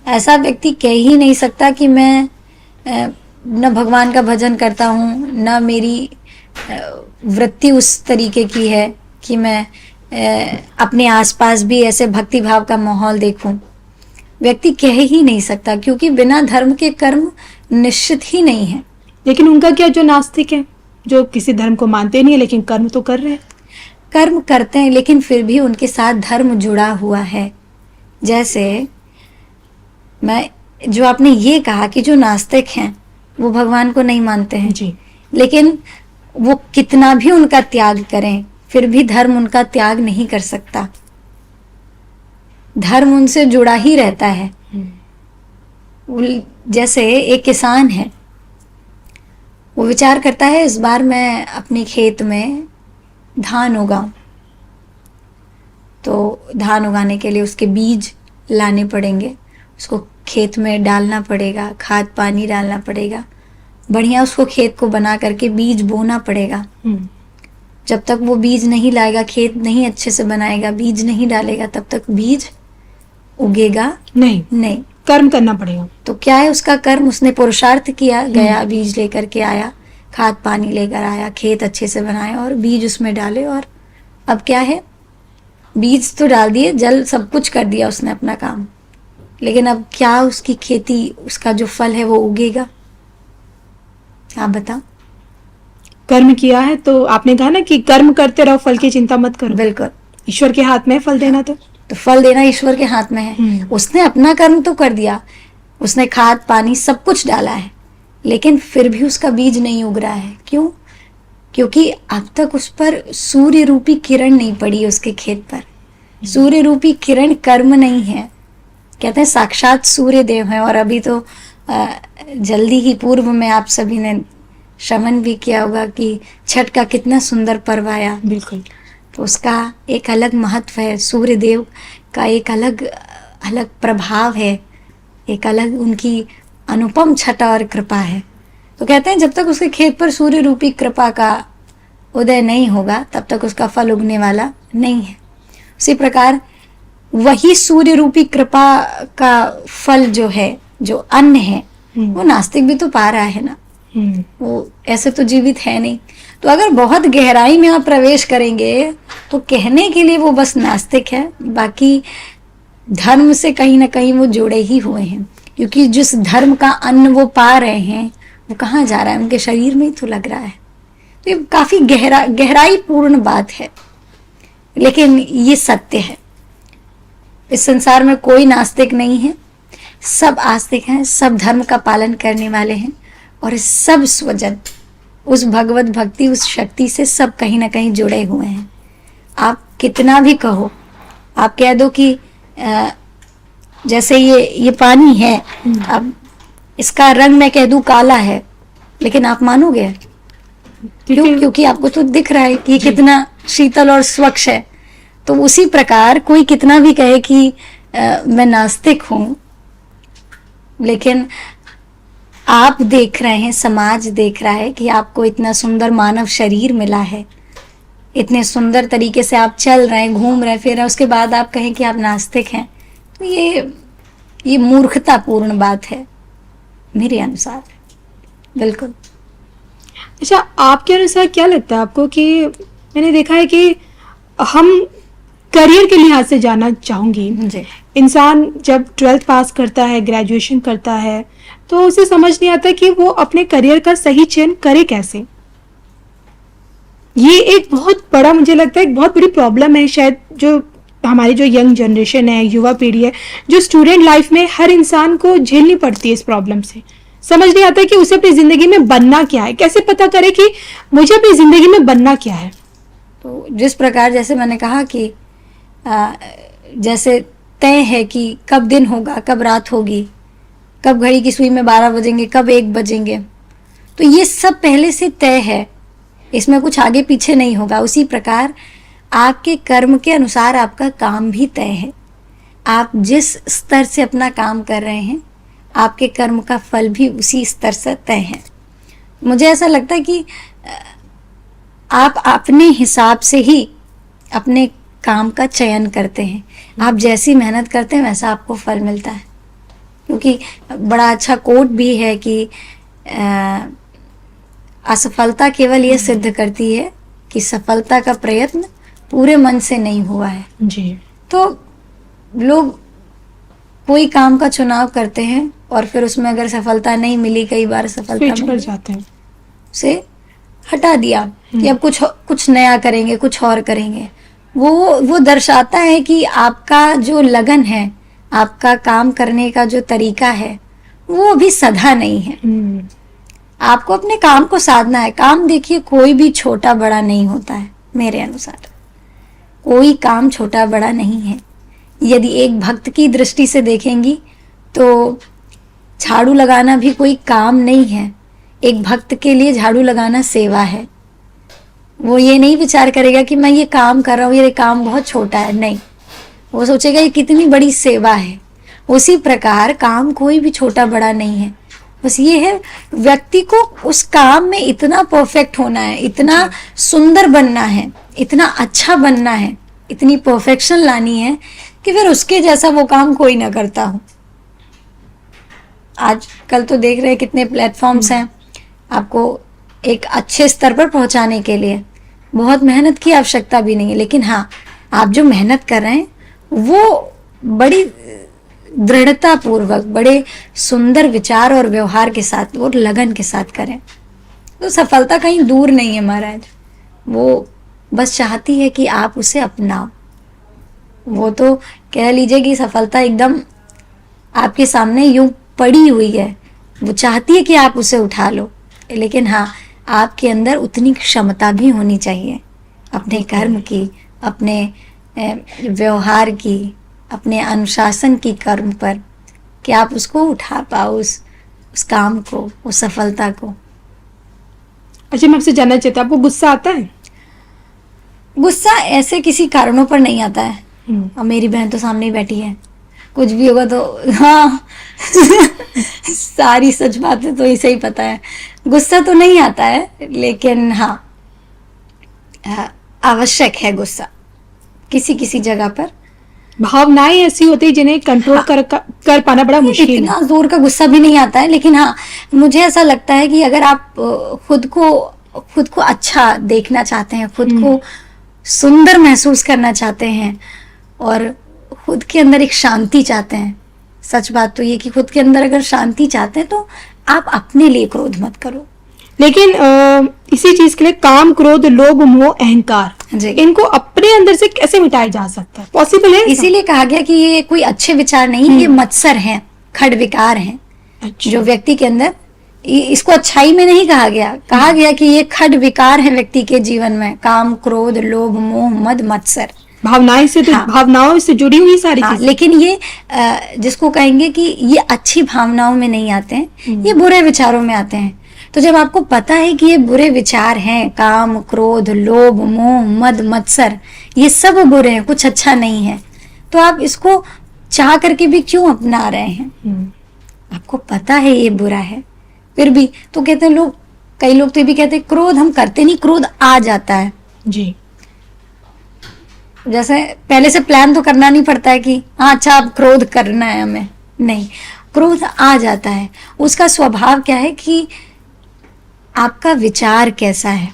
ऐसा व्यक्ति कह ही नहीं सकता कि मैं न भगवान का भजन करता हूँ, न मेरी वृत्ति उस तरीके की है कि मैं अपने आसपास भी ऐसे भक्ति भाव का माहौल देखूं। व्यक्ति कह ही नहीं सकता, क्योंकि बिना धर्म के कर्म निश्चित ही नहीं है। लेकिन उनका क्या, जो नास्तिक है, जो किसी धर्म को मानते नहीं है लेकिन कर्म तो कर रहे हैं? कर्म करते हैं लेकिन फिर भी उनके साथ धर्म जुड़ा हुआ है। जैसे जो आपने ये कहा कि जो नास्तिक हैं वो भगवान को नहीं मानते हैं जी, लेकिन वो कितना भी उनका त्याग करें फिर भी धर्म उनका त्याग नहीं कर सकता। धर्म उनसे जुड़ा ही रहता है। जैसे एक किसान है, वो विचार करता है इस बार मैं अपने खेत में धान उगाऊं, तो धान उगाने के लिए उसके बीज लाने पड़ेंगे, उसको खेत में डालना पड़ेगा, खाद पानी डालना पड़ेगा, बढ़िया उसको खेत को बना करके बीज बोना पड़ेगा। जब तक वो बीज नहीं लाएगा, खेत नहीं अच्छे से बनाएगा, बीज नहीं डालेगा, तब तक बीज उगेगा नहीं। कर्म करना पड़ेगा। तो क्या है उसका कर्म? उसने पुरुषार्थ किया, गया बीज लेकर के आया, खाद पानी लेकर आया, खेत अच्छे से बनाया और बीज उसमें डाले, और अब क्या है, बीज तो डाल दिए, जल सब कुछ कर दिया उसने अपना काम, लेकिन अब क्या उसकी खेती, उसका जो फल है वो उगेगा? आप बताओ। कर्म किया है तो आपने कहा ना कि कर्म करते रहो, फल की चिंता मत करो। बिल्कुल, ईश्वर के हाथ में है फल देना। तो फल देना ईश्वर के हाथ में है। उसने अपना कर्म तो कर दिया, उसने खाद पानी सब कुछ डाला है, लेकिन फिर भी उसका बीज नहीं उग रहा है। क्यों? क्योंकि अब तक उस पर सूर्य रूपी किरण नहीं पड़ी उसके खेत पर। सूर्य रूपी किरण कर्म नहीं है। कहते हैं साक्षात सूर्य देव है। और अभी तो जल्दी ही पूर्व में आप सभी ने श्रवण भी किया होगा कि छठ का कितना सुंदर पर्व आया। बिल्कुल, तो उसका एक अलग महत्व है, सूर्य देव का एक अलग अलग प्रभाव है, एक अलग उनकी अनुपम छटा और कृपा है। तो कहते हैं जब तक उसके खेत पर सूर्य रूपी कृपा का उदय नहीं होगा तब तक उसका फल उगने वाला नहीं है। उसी प्रकार वही सूर्य रूपी कृपा का फल जो है, जो अन्न है, वो नास्तिक भी तो पा रहा है ना। वो ऐसे तो जीवित है नहीं। तो अगर बहुत गहराई में आप प्रवेश करेंगे तो कहने के लिए वो बस नास्तिक है, बाकी धर्म से कहीं ना कहीं वो जुड़े ही हुए हैं, क्योंकि जिस धर्म का अन्न वो पा रहे हैं वो कहाँ जा रहा है, उनके शरीर में ही तो लग रहा है। तो ये काफी गहराई पूर्ण बात है, लेकिन ये सत्य है। इस संसार में कोई नास्तिक नहीं है, सब आस्तिक हैं, सब धर्म का पालन करने वाले हैं, और सब स्वजन उस भगवत भक्ति, उस शक्ति से सब कहीं ना कहीं जुड़े हुए हैं। आप कितना भी कहो, आप कह दो कि जैसे ये पानी है, अब इसका रंग मैं कह दूं काला है, लेकिन आप मानोगे? क्यों? क्योंकि आपको तो दिख रहा है कि ये कितना शीतल और स्वच्छ है। तो उसी प्रकार कोई कितना भी कहे कि मैं नास्तिक हूं, लेकिन आप देख रहे हैं, समाज देख रहा है कि आपको इतना सुंदर मानव शरीर मिला है, इतने सुंदर तरीके से आप चल रहे हैं, घूम रहे हैं, फिर उसके बाद आप कहें कि आप नास्तिक हैं, तो ये मूर्खतापूर्ण बात है मेरे अनुसार। बिल्कुल। अच्छा, आपके अनुसार क्या लगता है आपको कि मैंने देखा है कि हम करियर के लिहाज से जानना चाहूंगी जी। इंसान जब 12th पास करता है, ग्रेजुएशन करता है, तो उसे समझ नहीं आता कि वो अपने करियर का सही चयन करे कैसे। ये एक बहुत बड़ा, मुझे लगता है एक बहुत बड़ी प्रॉब्लम है शायद, जो हमारी जो यंग जनरेशन है, युवा पीढ़ी है, जो स्टूडेंट लाइफ में हर इंसान को झेलनी पड़ती है इस प्रॉब्लम से। समझ नहीं आता है कि उसे अपनी जिंदगी में बनना क्या है, कैसे पता करे कि मुझे अपनी जिंदगी में बनना क्या है। तो जिस प्रकार, जैसे मैंने कहा कि जैसे तय है कि कब दिन होगा, कब रात होगी, कब घड़ी की सुई में 12 बजेंगे, कब 1 बजेंगे, तो ये सब पहले से तय है, इसमें कुछ आगे पीछे नहीं होगा। उसी प्रकार आपके कर्म के अनुसार आपका काम भी तय है। आप जिस स्तर से अपना काम कर रहे हैं, आपके कर्म का फल भी उसी स्तर से तय है। मुझे ऐसा लगता है कि आप अपने हिसाब से ही अपने काम का चयन करते हैं। आप जैसी मेहनत करते हैं वैसा आपको फल मिलता है। क्योंकि बड़ा अच्छा कोट भी है कि असफलता केवल ये सिद्ध करती है कि सफलता का प्रयत्न पूरे मन से नहीं हुआ है। जी। तो लोग कोई काम का चुनाव करते हैं और फिर उसमें अगर सफलता नहीं मिली, कई बार सफलता स्विच कर मिली, जाते हैं, से हटा दिया कि अब कुछ नया करेंगे, कुछ और करेंगे। वो दर्शाता है कि आपका जो लगन है, आपका काम करने का जो तरीका है, वो अभी सधा नहीं है। आपको अपने काम को साधना है। काम देखिए कोई भी छोटा बड़ा नहीं होता है। मेरे अनुसार कोई काम छोटा बड़ा नहीं है। यदि एक भक्त की दृष्टि से देखेंगी तो झाड़ू लगाना भी कोई काम नहीं है। एक भक्त के लिए झाड़ू लगाना सेवा है। वो ये नहीं विचार करेगा कि मैं ये काम कर रहा हूँ, ये काम बहुत छोटा है, नहीं, वो सोचेगा ये कितनी बड़ी सेवा है। उसी प्रकार काम कोई भी छोटा बड़ा नहीं है। बस ये है व्यक्ति को उस काम में इतना परफेक्ट होना है, इतना सुंदर बनना है, इतना अच्छा बनना है, इतनी परफेक्शन लानी है कि फिर उसके जैसा वो काम कोई ना करता हो। आज कल तो देख रहे हैं कितने प्लेटफॉर्म्स हैं आपको एक अच्छे स्तर पर पहुंचाने के लिए। बहुत मेहनत की आवश्यकता भी नहीं है, लेकिन हाँ, आप जो मेहनत कर रहे हैं वो बड़ी दृढ़ता पूर्वक, बड़े सुंदर विचार और व्यवहार के साथ और लगन के साथ करें तो सफलता कहीं दूर नहीं है महाराज। वो बस चाहती है कि आप उसे अपनाओ। वो तो कह लीजिए कि सफलता एकदम आपके सामने यूं पड़ी हुई है। वो चाहती है कि आप उसे उठा लो, लेकिन हाँ, आपके अंदर उतनी क्षमता भी होनी चाहिए अपने कर्म की, अपने व्यवहार की, अपने अनुशासन की कर्म पर, कि आप उसको उठा पाओ, उस काम को, उस सफलता को। अच्छा, मैं आपसे जानना चाहती हूँ, आपको गुस्सा आता है? गुस्सा ऐसे किसी कारणों पर नहीं आता है। और मेरी बहन तो सामने ही बैठी है, कुछ भी होगा तो हाँ सारी सच बातें तो इसे ही पता है। गुस्सा तो नहीं आता है, लेकिन हाँ, आवश्यक है गुस्सा किसी किसी जगह पर। भावनाएं ऐसी होती है जिन्हें कंट्रोल कर पाना बड़ा मुश्किल है। इतना जोर का गुस्सा भी नहीं आता है, लेकिन हाँ, मुझे ऐसा लगता है कि अगर आप खुद को अच्छा देखना चाहते हैं, खुद को सुंदर महसूस करना चाहते हैं और खुद के अंदर एक शांति चाहते हैं, सच बात तो ये कि खुद के अंदर अगर शांति चाहते हैं तो आप अपने लिए क्रोध मत करो। लेकिन इसी चीज के लिए काम, क्रोध, लोभ, मोह, अहंकार, इनको अपने अंदर से कैसे मिटाया जा सकता है? पॉसिबल है? इसीलिए कहा गया कि ये कोई अच्छे विचार नहीं, ये मत्सर हैं, खड विकार हैं। अच्छा। जो व्यक्ति के अंदर, इसको अच्छाई में नहीं कहा गया, कहा गया कि ये खड विकार है व्यक्ति के जीवन में। काम, क्रोध, लोभ, मोह, मद, मत्सर, भावनाएं से तो, हाँ, भावनाओं से जुड़ी हुई सारी चीजें। लेकिन ये जिसको कहेंगे कि ये अच्छी भावनाओं में नहीं आते हैं, ये बुरे विचारों में आते हैं। तो जब आपको पता है कि ये बुरे विचार हैं, काम, क्रोध, लोभ, मोह, मद, मत्सर, ये सब बुरे हैं, कुछ अच्छा नहीं है, तो आप इसको चाह करके भी क्यों अपना रहे हैं? आपको पता है ये बुरा है, फिर भी तो कहते हैं लोग, कई लोग तो ये भी कहते हैं क्रोध हम करते नहीं, क्रोध आ जाता है। जी। जैसे पहले से प्लान तो करना नहीं पड़ता है कि हाँ अच्छा अब क्रोध करना है हमें, नहीं, क्रोध आ जाता है। उसका स्वभाव क्या है कि आपका विचार कैसा है।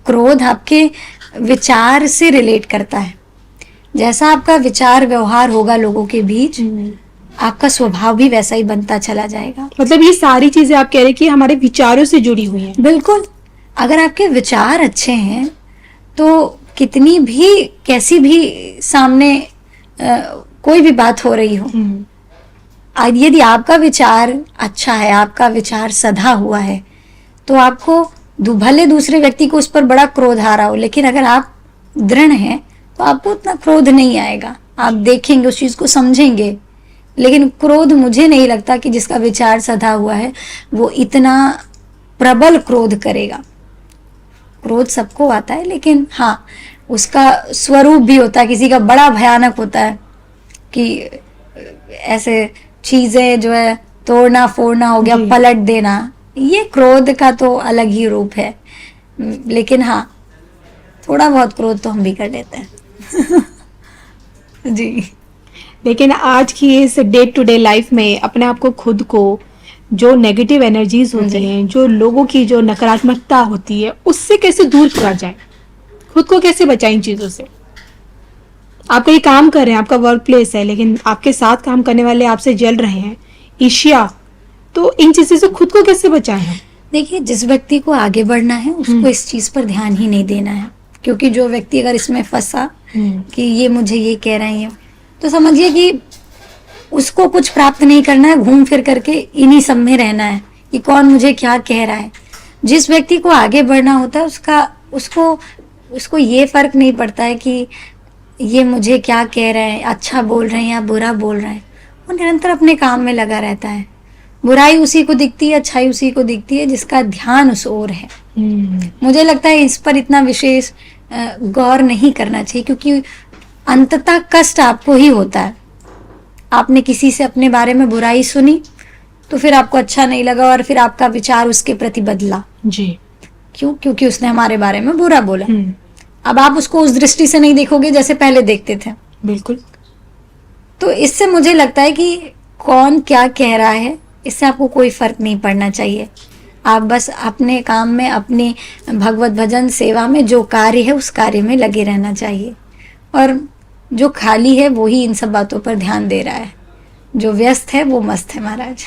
क्रोध आपके विचार से रिलेट करता है। जैसा आपका विचार व्यवहार होगा लोगों के बीच, आपका स्वभाव भी वैसा ही बनता चला जाएगा। मतलब ये सारी चीजें आप कह रहे हैं कि हमारे विचारों से जुड़ी हुई हैं। बिल्कुल। अगर आपके विचार अच्छे हैं तो कितनी भी कैसी भी सामने कोई भी बात हो रही हो, यदि आपका विचार अच्छा है, आपका विचार सधा हुआ है, तो आपको भले दूसरे व्यक्ति को उस पर बड़ा क्रोध आ रहा हो, लेकिन अगर आप दृढ़ हैं तो आपको उतना क्रोध नहीं आएगा। आप देखेंगे, उस चीज को समझेंगे। लेकिन क्रोध, मुझे नहीं लगता कि जिसका विचार सधा हुआ है वो इतना प्रबल क्रोध करेगा। क्रोध सबको आता है, लेकिन हाँ, उसका स्वरूप भी होता है, किसी का बड़ा भयानक होता है कि ऐसे चीजें जो है तोड़ना फोड़ना हो गया, पलट देना, ये क्रोध का तो अलग ही रूप है। लेकिन हाँ, थोड़ा बहुत क्रोध तो हम भी कर लेते हैं। जी। लेकिन आज की इस डे टू डे लाइफ में अपने आप को, खुद को, जो नेगेटिव एनर्जीज होती हैं, जो लोगों की जो नकारात्मकता होती है, उससे कैसे दूर किया जाए? खुद को कैसे बचाएं इन चीजों से? आप कहीं काम कर रहे हैं, आपका वर्क प्लेस है, लेकिन आपके साथ काम करने वाले आपसे जल रहे हैं, ईर्ष्या, तो इन चीजों से खुद को कैसे बचाएं हम? देखिए, जिस व्यक्ति को आगे बढ़ना है उसको इस चीज पर ध्यान ही नहीं देना है, क्योंकि जो व्यक्ति अगर इसमें फंसा कि ये मुझे ये कह रहे हैं, तो समझिए कि उसको कुछ प्राप्त नहीं करना है, घूम फिर करके इन्हीं सब में रहना है कि कौन मुझे क्या कह रहा है। जिस व्यक्ति को आगे बढ़ना होता है उसको ये फर्क नहीं पड़ता है कि ये मुझे क्या कह रहे हैं, अच्छा बोल रहे हैं या बुरा बोल रहे हैं। वो निरंतर अपने काम में लगा रहता है। बुराई उसी को दिखती है, अच्छाई उसी को दिखती है जिसका ध्यान उस ओर है। मुझे लगता है इस पर इतना विशेष गौर नहीं करना चाहिए, क्योंकि अंततः कष्ट आपको ही होता है। आपने किसी से अपने बारे में बुराई सुनी तो फिर आपको अच्छा नहीं लगा और फिर आपका विचार उसके प्रति बदला। जी। क्यों? क्योंकि उसने हमारे बारे में बुरा बोला। अब आप उसको उस दृष्टि से नहीं देखोगे जैसे पहले देखते थे। बिल्कुल। तो इससे मुझे लगता है कि कौन क्या कह रहा है, इससे आपको कोई फर्क नहीं पड़ना चाहिए। आप बस अपने काम में, अपने भगवत भजन सेवा में जो कार्य है उस कार्य में लगे रहना चाहिए। और जो खाली है वो ही इन सब बातों पर ध्यान दे रहा है, जो व्यस्त है वो मस्त है महाराज।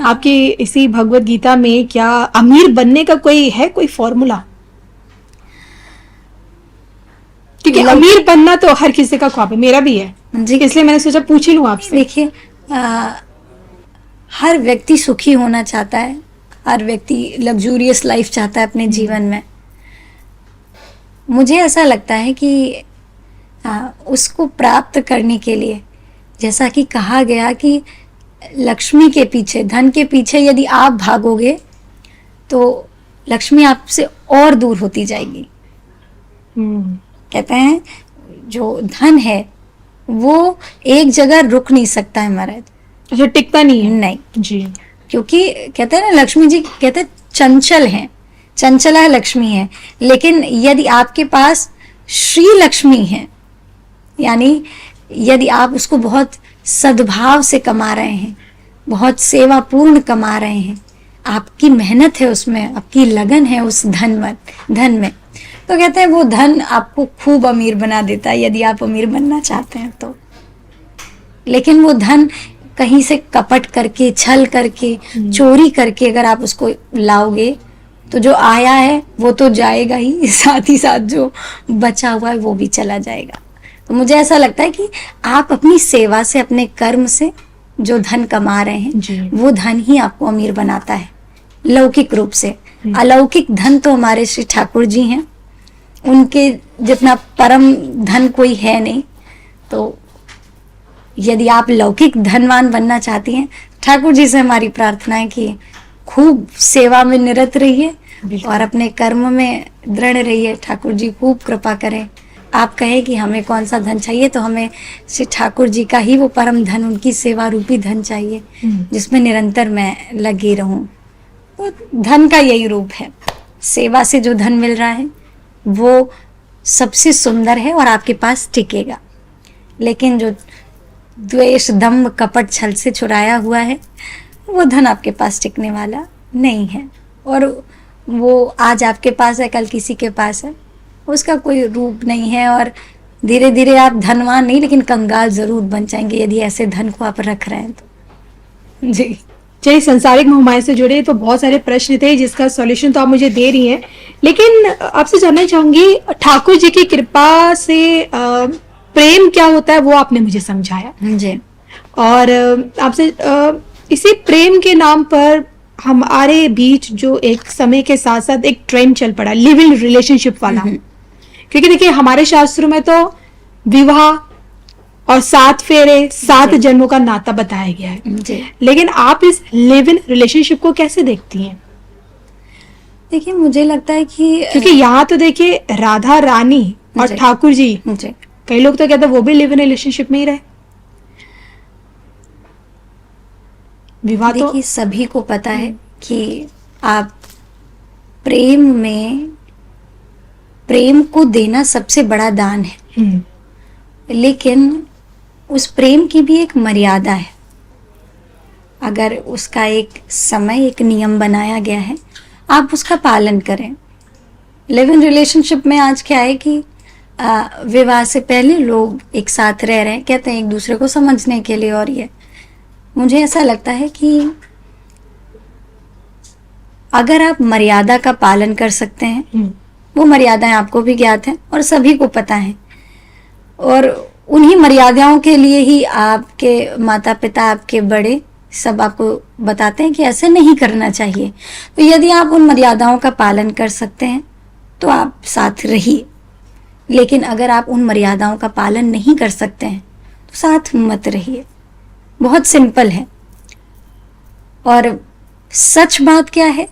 आपकी इसी भगवत गीता में क्या अमीर बनने का कोई फॉर्मूला? क्योंकि अमीर बनना तो हर किसी का ख्वाब है, मेरा भी है जी, इसलिए मैंने सोचा पूछ ही लूं आपसे। देखिए, हर व्यक्ति सुखी होना चाहता है, हर व्यक्ति लग्जूरियस लाइफ चाहता है अपने जीवन में। मुझे ऐसा लगता है कि उसको प्राप्त करने के लिए, जैसा कि कहा गया कि लक्ष्मी के पीछे, धन के पीछे यदि आप भागोगे तो लक्ष्मी आपसे और दूर होती जाएगी। कहते हैं जो धन है वो एक जगह रुक नहीं सकता है महाराज। अच्छा, टिकता नहीं है? नहीं जी। क्योंकि कहते हैं ना, लक्ष्मी जी कहते हैं चंचल हैं, चंचला लक्ष्मी है। लेकिन यदि आपके पास श्री लक्ष्मी है, यानी यदि आप उसको बहुत सद्भाव से कमा रहे हैं, बहुत सेवा पूर्ण कमा रहे हैं, आपकी मेहनत है उसमें, आपकी लगन है उस धन में, तो कहते हैं वो धन आपको खूब अमीर बना देता है, यदि आप अमीर बनना चाहते हैं तो। लेकिन वो धन कहीं से कपट करके, छल करके, चोरी करके अगर आप उसको लाओगे तो जो आया है वो तो जाएगा ही, साथ ही साथ जो बचा हुआ है वो भी चला जाएगा। तो मुझे ऐसा लगता है कि आप अपनी सेवा से, अपने कर्म से जो धन कमा रहे हैं वो धन ही आपको अमीर बनाता है लौकिक रूप से। अलौकिक धन तो हमारे श्री ठाकुर जी हैं, उनके जितना परम धन कोई है नहीं। तो यदि आप लौकिक धनवान बनना चाहती हैं, ठाकुर जी से हमारी प्रार्थना है कि खूब सेवा में निरत रहिए और अपने कर्म में दृढ़ रहिए। ठाकुर जी खूब कृपा करें। आप कहें कि हमें कौन सा धन चाहिए, तो हमें श्री ठाकुर जी का ही वो परम धन, उनकी सेवा रूपी धन चाहिए जिसमें निरंतर मैं लगी रहूं। तो धन का यही रूप है, सेवा से जो धन मिल रहा है वो सबसे सुंदर है और आपके पास टिकेगा। लेकिन जो द्वेष, दम्भ, कपट, छल से चुराया हुआ है वो धन आपके पास टिकने वाला नहीं है। और वो आज आपके पास है, कल किसी के पास है, उसका कोई रूप नहीं है। और धीरे धीरे आप धनवान नहीं लेकिन कंगाल जरूर बन जाएंगे यदि ऐसे धन को आप रख रहे हैं तो। जी। चलिए, संसारिक मोहमाया से जुड़े तो बहुत सारे प्रश्न थे जिसका सॉल्यूशन तो आप मुझे दे रही हैं, लेकिन आपसे जानना चाहूंगी, ठाकुर जी की कृपा से प्रेम क्या होता है वो आपने मुझे समझाया। जी और आपसे इसी प्रेम के नाम पर हमारे बीच जो एक समय के साथ साथ एक ट्रेंड चल पड़ा, लिव इन रिलेशनशिप वाला। क्योंकि देखिए, हमारे शास्त्रों में तो विवाह और 7 फेरे 7 जन्मों का नाता बताया गया है, जी। लेकिन आप इस लिव इन रिलेशनशिप को कैसे देखती हैं? देखिए, मुझे लगता है कि क्योंकि यहाँ तो देखिए, राधा रानी और जी। ठाकुर जी, जी कई लोग तो कहते हैं वो भी लिव इन रिलेशनशिप में ही रहे। विवाह तो देखिए, सभी को पता है कि आप प्रेम को देना सबसे बड़ा दान है, हम्म, लेकिन उस प्रेम की भी एक मर्यादा है। अगर उसका एक समय, एक नियम बनाया गया है, आप उसका पालन करें। लिव इन रिलेशनशिप में आज क्या है कि विवाह से पहले लोग एक साथ रह रहे हैं, कहते हैं एक दूसरे को समझने के लिए, और ये मुझे ऐसा लगता है कि अगर आप मर्यादा का पालन कर सकते हैं, वो मर्यादाएं आपको भी ज्ञात हैं और सभी को पता है, और उन्हीं मर्यादाओं के लिए ही आपके माता पिता, आपके बड़े सब आपको बताते हैं कि ऐसे नहीं करना चाहिए। तो यदि आप उन मर्यादाओं का पालन कर सकते हैं तो आप साथ रहिए, लेकिन अगर आप उन मर्यादाओं का पालन नहीं कर सकते हैं तो साथ मत रहिए। बहुत सिंपल है। और सच बात क्या है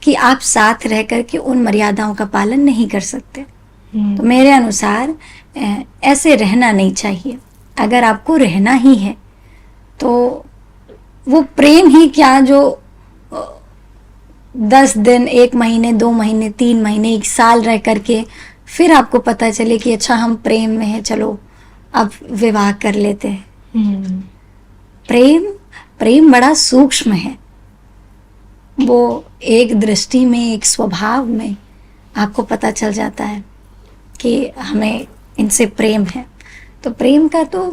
कि आप साथ रह कर के उन मर्यादाओं का पालन नहीं कर सकते, तो मेरे अनुसार ऐसे रहना नहीं चाहिए। अगर आपको रहना ही है तो वो प्रेम ही क्या जो 10 दिन, 1 महीने, 2 महीने, 3 महीने, 1 साल रह करके फिर आपको पता चले कि अच्छा हम प्रेम में हैं, चलो अब विवाह कर लेते हैं। प्रेम बड़ा सूक्ष्म है। वो एक दृष्टि में, एक स्वभाव में आपको पता चल जाता है कि हमें इनसे प्रेम है। तो प्रेम का तो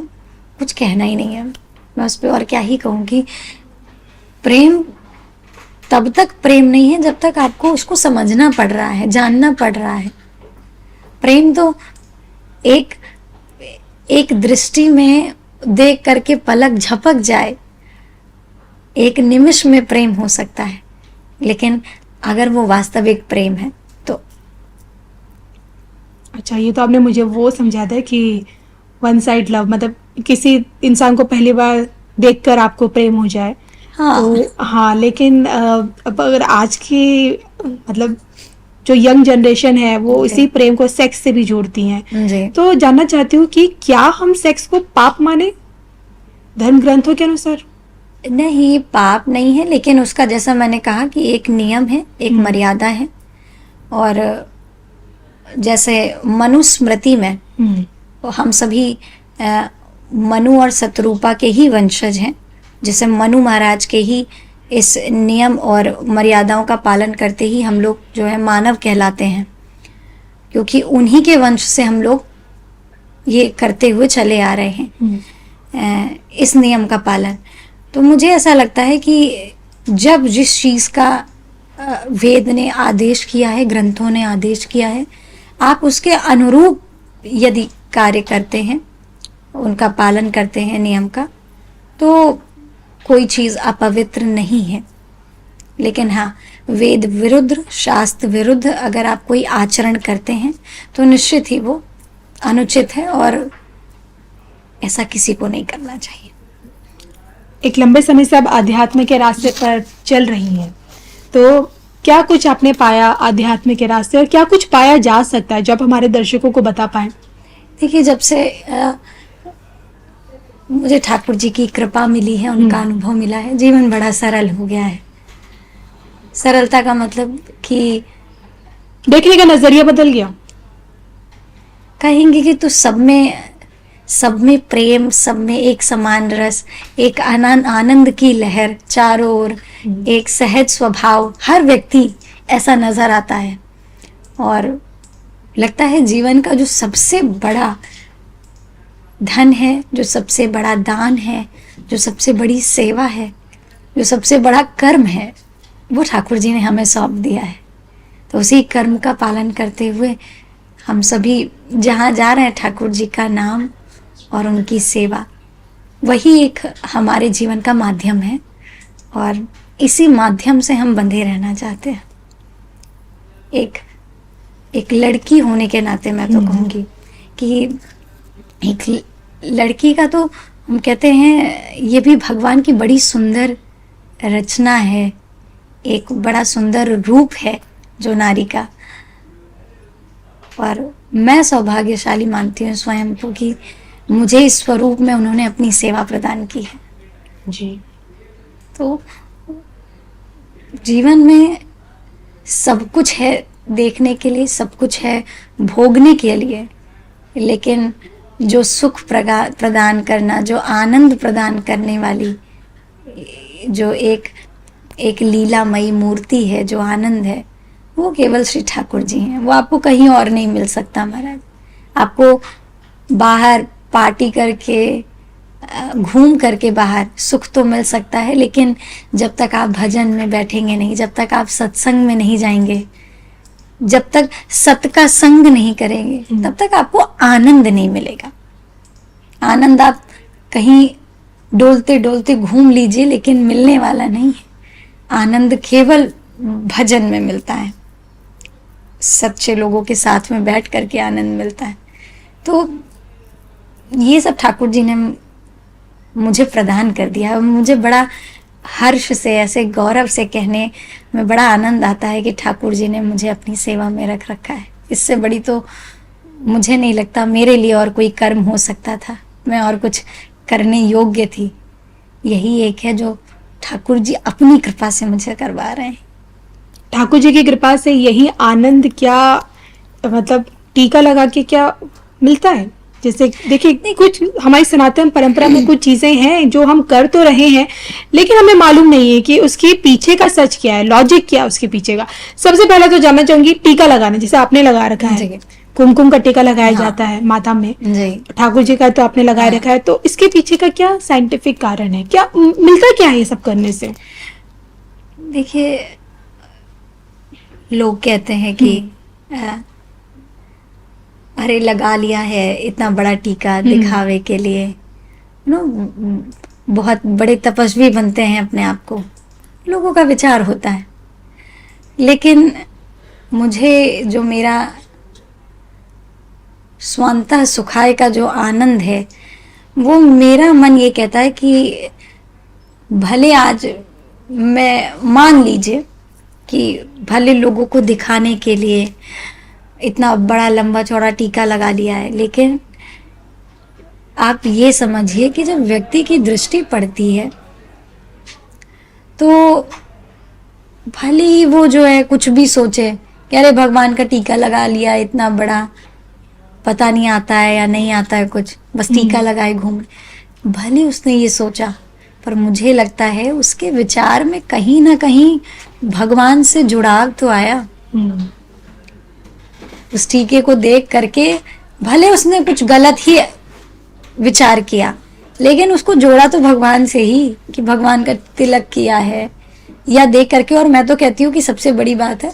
कुछ कहना ही नहीं है। मैं उस पर और क्या ही कहूँगी। प्रेम तब तक प्रेम नहीं है जब तक आपको उसको समझना पड़ रहा है, जानना पड़ रहा है। प्रेम तो एक दृष्टि में देख करके पलक झपक जाए, एक निमिष में प्रेम हो सकता है, लेकिन अगर वो वास्तविक प्रेम है तो। अच्छा, ये तो आपने मुझे वो समझा दिया कि वन साइड लव, मतलब किसी इंसान को पहली बार देखकर आपको प्रेम हो जाए। हाँ। तो हाँ, लेकिन अब अगर आज की मतलब जो यंग जनरेशन है वो इसी प्रेम को सेक्स से भी जोड़ती हैं। जी। तो जानना चाहती हूँ कि क्या हम सेक्स को पाप माने धर्म ग्रंथों के अनुसार? नहीं, पाप नहीं है, लेकिन उसका जैसा मैंने कहा कि एक नियम है, एक मर्यादा है। और जैसे मनुस्मृति में तो हम सभी मनु और शतरूपा के ही वंशज हैं। जैसे मनु महाराज के ही इस नियम और मर्यादाओं का पालन करते ही हम लोग जो है मानव कहलाते हैं, क्योंकि उन्हीं के वंश से हम लोग ये करते हुए चले आ रहे हैं, इस नियम का पालन। तो मुझे ऐसा लगता है कि जब जिस चीज़ का वेद ने आदेश किया है, ग्रंथों ने आदेश किया है, आप उसके अनुरूप यदि कार्य करते हैं, उनका पालन करते हैं नियम का, तो कोई चीज़ अपवित्र नहीं है। लेकिन हाँ, वेद विरुद्ध, शास्त्र विरुद्ध अगर आप कोई आचरण करते हैं तो निश्चित ही वो अनुचित है और ऐसा किसी को नहीं करना चाहिए। एक लंबे समय से आप आध्यात्म के रास्ते पर चल रही हैं, तो क्या कुछ आपने पाया आध्यात्म के रास्ते, और क्या कुछ पाया जा सकता है जो आप हमारे दर्शकों को बता पाएं? देखिए, जब से मुझे ठाकुर जी की कृपा मिली है, उनका अनुभव मिला है, जीवन बड़ा सरल हो गया है। सरलता का मतलब कि देखने का नजरिया बदल गया। कहेंगे कि तो सब में प्रेम, सब में एक समान रस, एक आनंद की लहर चारों ओर, एक सहज स्वभाव, हर व्यक्ति ऐसा नजर आता है। और लगता है जीवन का जो सबसे बड़ा धन है, जो सबसे बड़ा दान है, जो सबसे बड़ी सेवा है, जो सबसे बड़ा कर्म है वो ठाकुर जी ने हमें सौंप दिया है। तो उसी कर्म का पालन करते हुए हम सभी जहाँ जा रहे हैं, ठाकुर जी का नाम और उनकी सेवा, वही एक हमारे जीवन का माध्यम है और इसी माध्यम से हम बंधे रहना चाहते हैं। एक लड़की होने के नाते मैं तो कहूँगी कि एक लड़की का तो हम कहते हैं ये भी भगवान की बड़ी सुंदर रचना है, एक बड़ा सुंदर रूप है जो नारी का। और मैं सौभाग्यशाली मानती हूँ स्वयं को कि मुझे इस स्वरूप में उन्होंने अपनी सेवा प्रदान की है जी। तो जीवन में सब कुछ है देखने के लिए, सब कुछ है भोगने के लिए, लेकिन जो सुख प्रदान करना, जो आनंद प्रदान करने वाली जो एक लीलामयी मूर्ति है, जो आनंद है, वो केवल श्री ठाकुर जी हैं। वो आपको कहीं और नहीं मिल सकता महाराज। आपको बाहर पार्टी करके, घूम करके बाहर सुख तो मिल सकता है, लेकिन जब तक आप भजन में बैठेंगे नहीं, जब तक आप सत्संग में नहीं जाएंगे, जब तक सत का संग नहीं करेंगे, तब तक आपको आनंद नहीं मिलेगा। आनंद आप कहीं डोलते डोलते घूम लीजिए, लेकिन मिलने वाला नहीं है। आनंद केवल भजन में मिलता है, सच्चे लोगों के साथ में बैठ करके आनंद मिलता है। तो ये सब ठाकुर जी ने मुझे प्रदान कर दिया है। मुझे बड़ा हर्ष से, ऐसे गौरव से कहने में बड़ा आनंद आता है कि ठाकुर जी ने मुझे अपनी सेवा में रख रखा है। इससे बड़ी तो मुझे नहीं लगता मेरे लिए और कोई कर्म हो सकता था, मैं और कुछ करने योग्य थी। यही एक है जो ठाकुर जी अपनी कृपा से मुझे करवा रहे हैं। ठाकुर जी की कृपा से यही आनंद क्या, मतलब टीका लगा के क्या मिलता है? जैसे देखिए, कुछ हमारी सनातन परंपरा में कुछ चीजें हैं जो हम कर तो रहे हैं, लेकिन हमें मालूम नहीं है कि उसके पीछे का सच क्या है, लॉजिक क्या है उसके पीछे का। सबसे पहले तो जानना चाहूंगी टीका लगाना, जैसे आपने लगा रखा है, कुमकुम का टीका लगाया जाता है माथा में, ठाकुर जी का तो आपने लगाए रखा है, तो इसके पीछे का क्या साइंटिफिक कारण है, क्या मिलता क्या है ये सब करने से? देखिए, लोग कहते हैं कि अरे लगा लिया है इतना बड़ा टीका दिखावे के लिए, नो बहुत बड़े तपस्वी बनते हैं अपने आप को, लोगों का विचार होता है। लेकिन मुझे जो मेरा स्वांतः सुखाय का जो आनंद है, वो मेरा मन ये कहता है कि भले आज मैं मान लीजिए कि भले लोगों को दिखाने के लिए इतना बड़ा लंबा चौड़ा टीका लगा लिया है, लेकिन आप ये समझिए कि जब व्यक्ति की दृष्टि पड़ती है तो भले ही वो जो है कुछ भी सोचे कि अरे भगवान का टीका लगा लिया इतना बड़ा, पता नहीं आता है या नहीं आता है कुछ, बस टीका लगाए घूम, भले उसने ये सोचा, पर मुझे लगता है उसके विचार में कहीं ना कहीं भगवान से जुड़ाव तो आया। उस टीके को देख करके भले उसने कुछ गलत ही विचार किया, लेकिन उसको जोड़ा तो भगवान से ही कि भगवान का तिलक किया है या देख करके। और मैं तो कहती हूँ कि सबसे बड़ी बात है,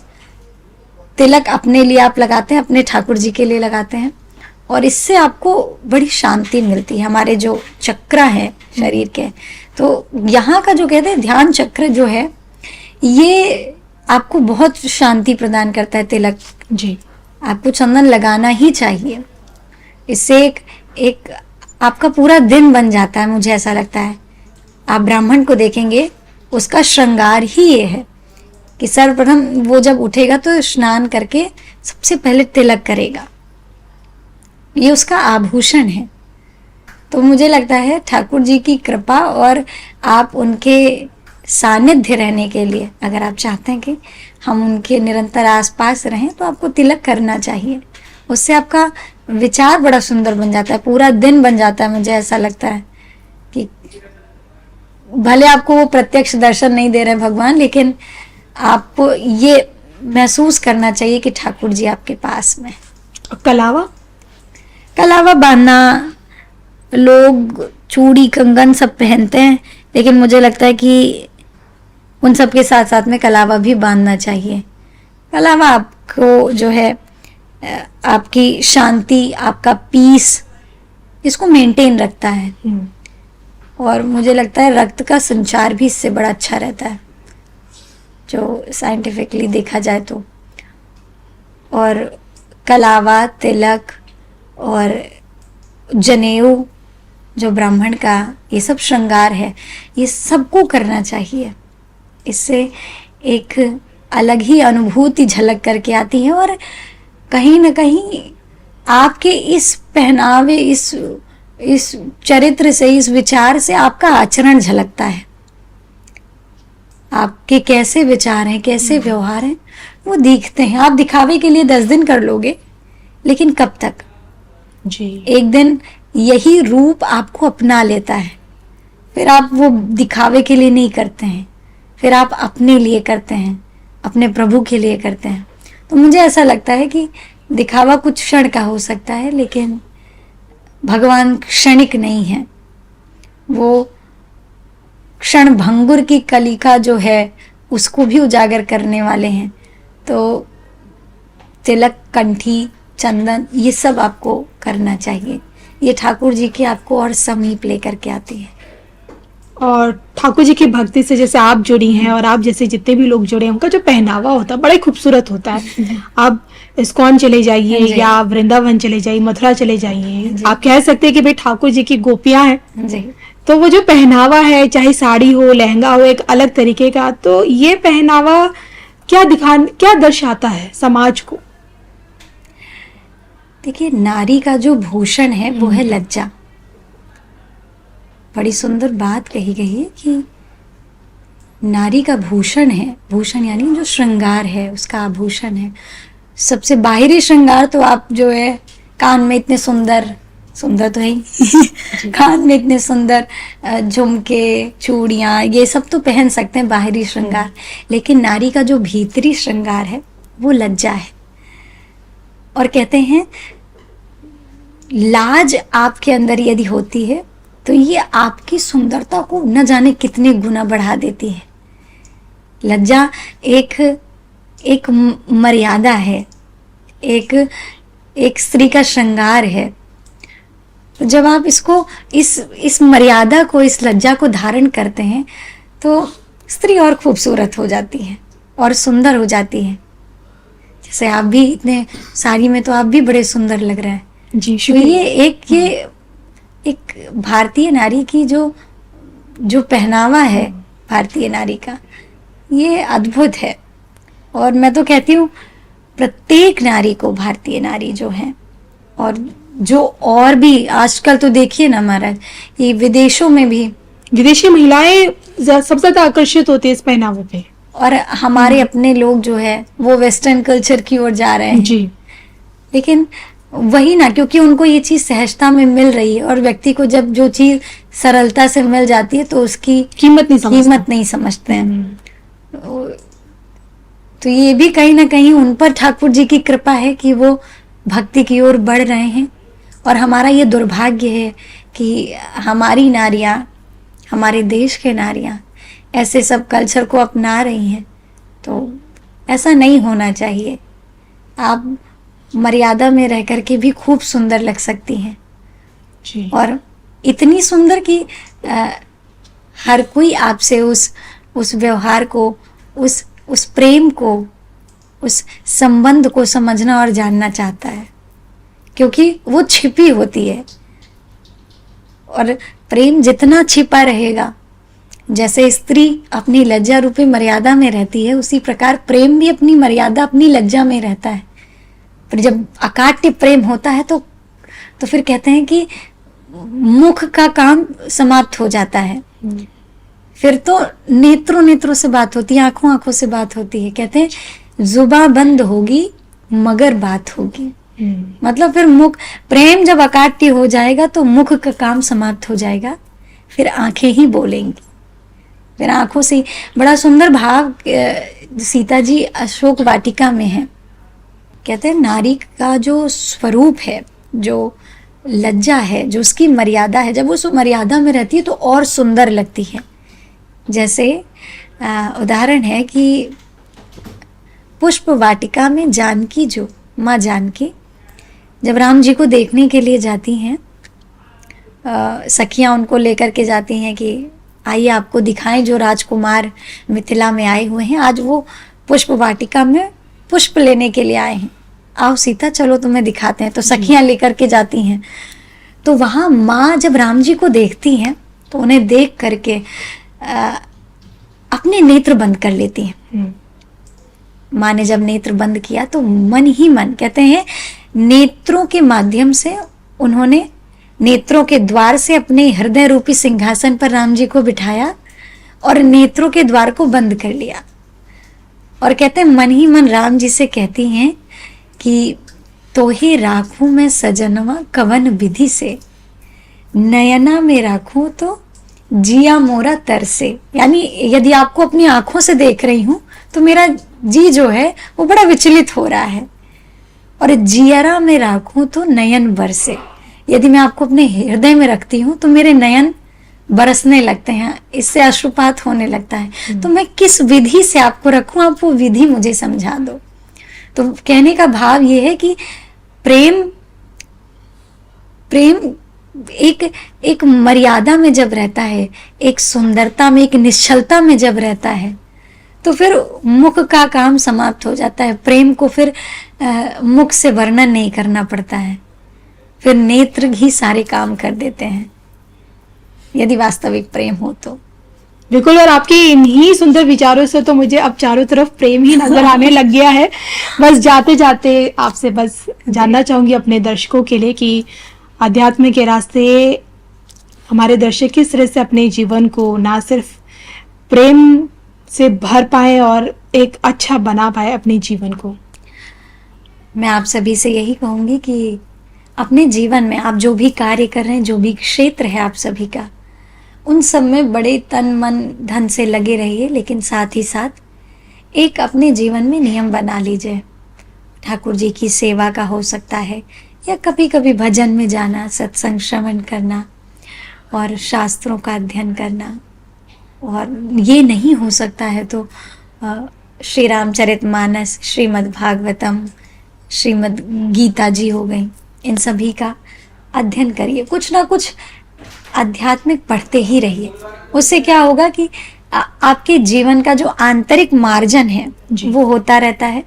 तिलक अपने लिए आप लगाते हैं, अपने ठाकुर जी के लिए लगाते हैं, और इससे आपको बड़ी शांति मिलती है। हमारे जो चक्र है शरीर के, तो यहाँ का जो कहते हैं ध्यान चक्र जो है, ये आपको बहुत शांति प्रदान करता है। तिलक जी, आपको चंदन लगाना ही चाहिए। इससे एक आपका पूरा दिन बन जाता है, मुझे ऐसा लगता है। आप ब्राह्मण को देखेंगे, उसका श्रृंगार ही ये है कि सर्वप्रथम वो जब उठेगा तो स्नान करके सबसे पहले तिलक करेगा, ये उसका आभूषण है। तो मुझे लगता है ठाकुर जी की कृपा और आप उनके सानिध्य रहने के लिए, अगर आप चाहते हैं कि हम उनके निरंतर आसपास रहें, तो आपको तिलक करना चाहिए। उससे आपका विचार बड़ा सुंदर बन जाता है, पूरा दिन बन जाता है। मुझे ऐसा लगता है कि भले आपको वो प्रत्यक्ष दर्शन नहीं दे रहे भगवान, लेकिन आपको ये महसूस करना चाहिए कि ठाकुर जी आपके पास में। कलावा बांधना, लोग चूड़ी कंगन सब पहनते हैं, लेकिन मुझे लगता है कि उन सब के साथ साथ में कलावा भी बांधना चाहिए। कलावा आपको जो है आपकी शांति, आपका पीस, इसको मेंटेन रखता है। और मुझे लगता है रक्त का संचार भी इससे बड़ा अच्छा रहता है, जो साइंटिफिकली देखा जाए तो। और कलावा, तिलक और जनेऊ जो ब्राह्मण का ये सब श्रृंगार है, ये सबको करना चाहिए। इससे एक अलग ही अनुभूति झलक करके आती है और कहीं ना कहीं आपके इस पहनावे, इस चरित्र से, इस विचार से आपका आचरण झलकता है। आपके कैसे विचार हैं, कैसे व्यवहार हैं, वो दिखते हैं। आप दिखावे के लिए 10 दिन कर लोगे, लेकिन कब तक? जी। एक दिन यही रूप आपको अपना लेता है, फिर आप वो दिखावे के लिए नहीं करते हैं, फिर आप अपने लिए करते हैं, अपने प्रभु के लिए करते हैं। तो मुझे ऐसा लगता है कि दिखावा कुछ क्षण का हो सकता है, लेकिन भगवान क्षणिक नहीं है। वो क्षण भंगुर की कलिका जो है उसको भी उजागर करने वाले हैं। तो तिलक, कंठी, चंदन, ये सब आपको करना चाहिए। ये ठाकुर जी की आपको और समीप लेकर के आती है। और ठाकुर जी की भक्ति से जैसे आप जुड़ी हैं और आप जैसे जितने भी लोग जुड़े हैं, उनका जो पहनावा होता है बड़ा ही खूबसूरत होता है। आप इस्कॉन चले जाइए या वृंदावन चले जाइए, मथुरा चले जाइए, आप कह सकते हैं कि भाई ठाकुर जी की गोपियां हैं जी। तो वो जो पहनावा है, चाहे साड़ी हो, लहंगा हो, एक अलग तरीके का। तो ये पहनावा क्या दर्शाता है समाज को? देखिए, नारी का जो भूषण है वो है लज्जा। बड़ी सुंदर बात कही गई है कि नारी का भूषण है, भूषण यानी जो श्रृंगार है, उसका आभूषण है। सबसे बाहरी श्रृंगार तो आप जो है कान में इतने सुंदर तो है ही कान में इतने सुंदर झुमके, चूड़ियाँ, ये सब तो पहन सकते हैं बाहरी श्रृंगार, लेकिन नारी का जो भीतरी श्रृंगार है वो लज्जा है। और कहते हैं लाज आपके अंदर यदि होती है तो ये आपकी सुंदरता को न जाने कितने गुना बढ़ा देती है। लज्जा एक मर्यादा है, एक स्त्री का श्रृंगार है। जब आप इसको इस मर्यादा को, इस लज्जा को धारण करते हैं तो स्त्री और खूबसूरत हो जाती है और सुंदर हो जाती है। जैसे आप भी इतने साड़ी में तो आप भी बड़े सुंदर लग रहे हैं जी। तो ये एक भारतीय नारी की जो पहनावा है भारतीय नारी का, ये अद्भुत है। और मैं तो कहती हूँ प्रत्येक नारी को, भारतीय नारी जो है, और जो और भी आजकल तो देखिए ना महाराज, ये विदेशों में भी विदेशी महिलाएं सबसे ज्यादा आकर्षित होती है इस पहनावे पे। और हमारे अपने लोग जो है वो वेस्टर्न कल्चर की ओर जा रहे हैं जी। लेकिन वही ना, क्योंकि उनको ये चीज सहजता में मिल रही है, और व्यक्ति को जब जो चीज सरलता से मिल जाती है तो उसकी कीमत नहीं समझते हैं। तो ये भी कहीं ना कहीं उन पर ठाकुर जी की कृपा है कि वो भक्ति की ओर बढ़ रहे हैं। और हमारा ये दुर्भाग्य है कि हमारी नारियां, हमारे देश के नारियां ऐसे सब कल्चर को अपना रही हैं। तो ऐसा नहीं होना चाहिए। आप मर्यादा में रह करके भी खूब सुंदर लग सकती हैं जी। और इतनी सुंदर कि हर कोई आपसे उस व्यवहार को, उस प्रेम को, उस संबंध को समझना और जानना चाहता है, क्योंकि वो छिपी होती है। और प्रेम जितना छिपा रहेगा, जैसे स्त्री अपनी लज्जा रूपी मर्यादा में रहती है, उसी प्रकार प्रेम भी अपनी मर्यादा, अपनी लज्जा में रहता है। पर जब अकाट्य प्रेम होता है तो फिर कहते हैं कि मुख का काम समाप्त हो जाता है। फिर तो नेत्रों से बात होती है, आंखों से बात होती है। कहते हैं जुबा बंद होगी मगर बात होगी। मतलब फिर मुख, प्रेम जब अकाट्य हो जाएगा तो मुख का काम समाप्त हो जाएगा, फिर आंखें ही बोलेंगी। फिर आंखों से बड़ा सुंदर भाव सीता जी अशोक वाटिका में है। कहते हैं नारी का जो स्वरूप है, जो लज्जा है, जो उसकी मर्यादा है, जब वो उस मर्यादा में रहती है तो और सुंदर लगती है। जैसे उदाहरण है कि पुष्प वाटिका में जानकी, जो माँ जानकी जब राम जी को देखने के लिए जाती हैं, सखियाँ उनको लेकर के जाती हैं कि आइए आपको दिखाएं जो राजकुमार मिथिला में आए हुए हैं, आज वो पुष्प वाटिका में पुष्प लेने के लिए आए हैं, आओ सीता चलो तुम्हें दिखाते हैं। तो सखियाँ लेकर के जाती हैं। तो वहाँ माँ जब राम जी को देखती हैं तो उन्हें देख करके अपने नेत्र बंद कर लेती हैं। माँ ने जब नेत्र बंद किया तो मन ही मन, कहते हैं नेत्रों के माध्यम से उन्होंने, नेत्रों के द्वार से अपने हृदय रूपी सिंहासन पर राम जी को बिठाया और नेत्रों के द्वार को बंद कर लिया। और कहते हैं मन ही मन राम जी से कहती हैं कि तो ही राखूं मैं सजनवा कवन विधि से, नयना में राखूं तो जिया मोरा तर से। यानी यदि आपको अपनी आंखों से देख रही हूं तो मेरा जी जो है वो बड़ा विचलित हो रहा है, और जियरा में राखूं तो नयन बरसे। यदि मैं आपको अपने हृदय में रखती हूँ तो मेरे नयन बरसने लगते हैं, इससे अश्रुपात होने लगता है। तो मैं किस विधि से आपको रखूं, आप वो विधि मुझे समझा दो। तो कहने का भाव ये है कि प्रेम एक मर्यादा में जब रहता है, एक सुंदरता में, एक निश्चलता में जब रहता है, तो फिर मुख का काम समाप्त हो जाता है। प्रेम को फिर मुख से वर्णन नहीं करना पड़ता है, फिर नेत्र ही सारे काम कर देते हैं, यदि वास्तविक प्रेम हो तो। बिल्कुल। और आपके इन्हीं सुंदर विचारों से तो मुझे अब चारों तरफ प्रेम ही नजर आने लग गया है। बस जाते जाते आपसे बस जानना चाहूंगी अपने दर्शकों के लिए कि अध्यात्म के रास्ते हमारे दर्शक किस तरह से अपने जीवन को ना सिर्फ प्रेम से भर पाए और एक अच्छा बना पाए अपने जीवन को। मैं आप सभी से यही कहूंगी कि अपने जीवन में आप जो भी कार्य कर रहे हैं, जो भी क्षेत्र है आप सभी का, उन सब में बड़े तन मन धन से लगे रहिए, लेकिन साथ ही साथ एक अपने जीवन में नियम बना लीजिए। ठाकुर जी की सेवा का हो सकता है, या कभी कभी भजन में जाना, सत्संग श्रवण करना और शास्त्रों का अध्ययन करना। और ये नहीं हो सकता है तो श्री रामचरितमानस, श्रीमद् भागवतम, श्रीमद् गीता जी हो गई, इन सभी का अध्ययन करिए। कुछ ना कुछ आध्यात्मिक पढ़ते ही रहिए। उससे क्या होगा कि आपके जीवन का जो आंतरिक मार्जन है वो होता रहता है,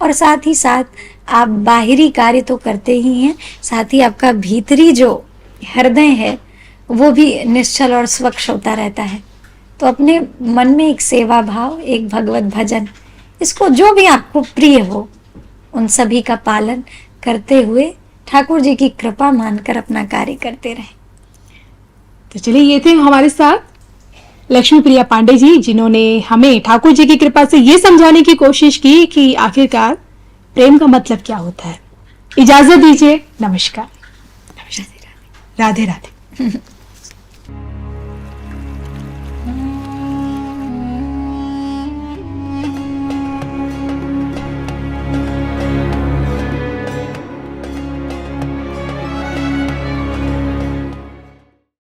और साथ ही साथ आप बाहरी कार्य तो करते ही हैं, साथ ही आपका भीतरी जो हृदय है वो भी निश्चल और स्वच्छ होता रहता है। तो अपने मन में एक सेवा भाव, एक भगवत भजन, इसको जो भी आपको प्रिय हो उन सभी का पालन करते हुए ठाकुर जी की कृपा मानकर अपना कार्य करते रहें। तो चलिए, ये थे हमारे साथ लक्ष्मी प्रिया पांडे जी, जिन्होंने हमें ठाकुर जी की कृपा से ये समझाने की कोशिश की कि आखिरकार प्रेम का मतलब क्या होता है। इजाजत दीजिए, नमस्कार। राधे राधे।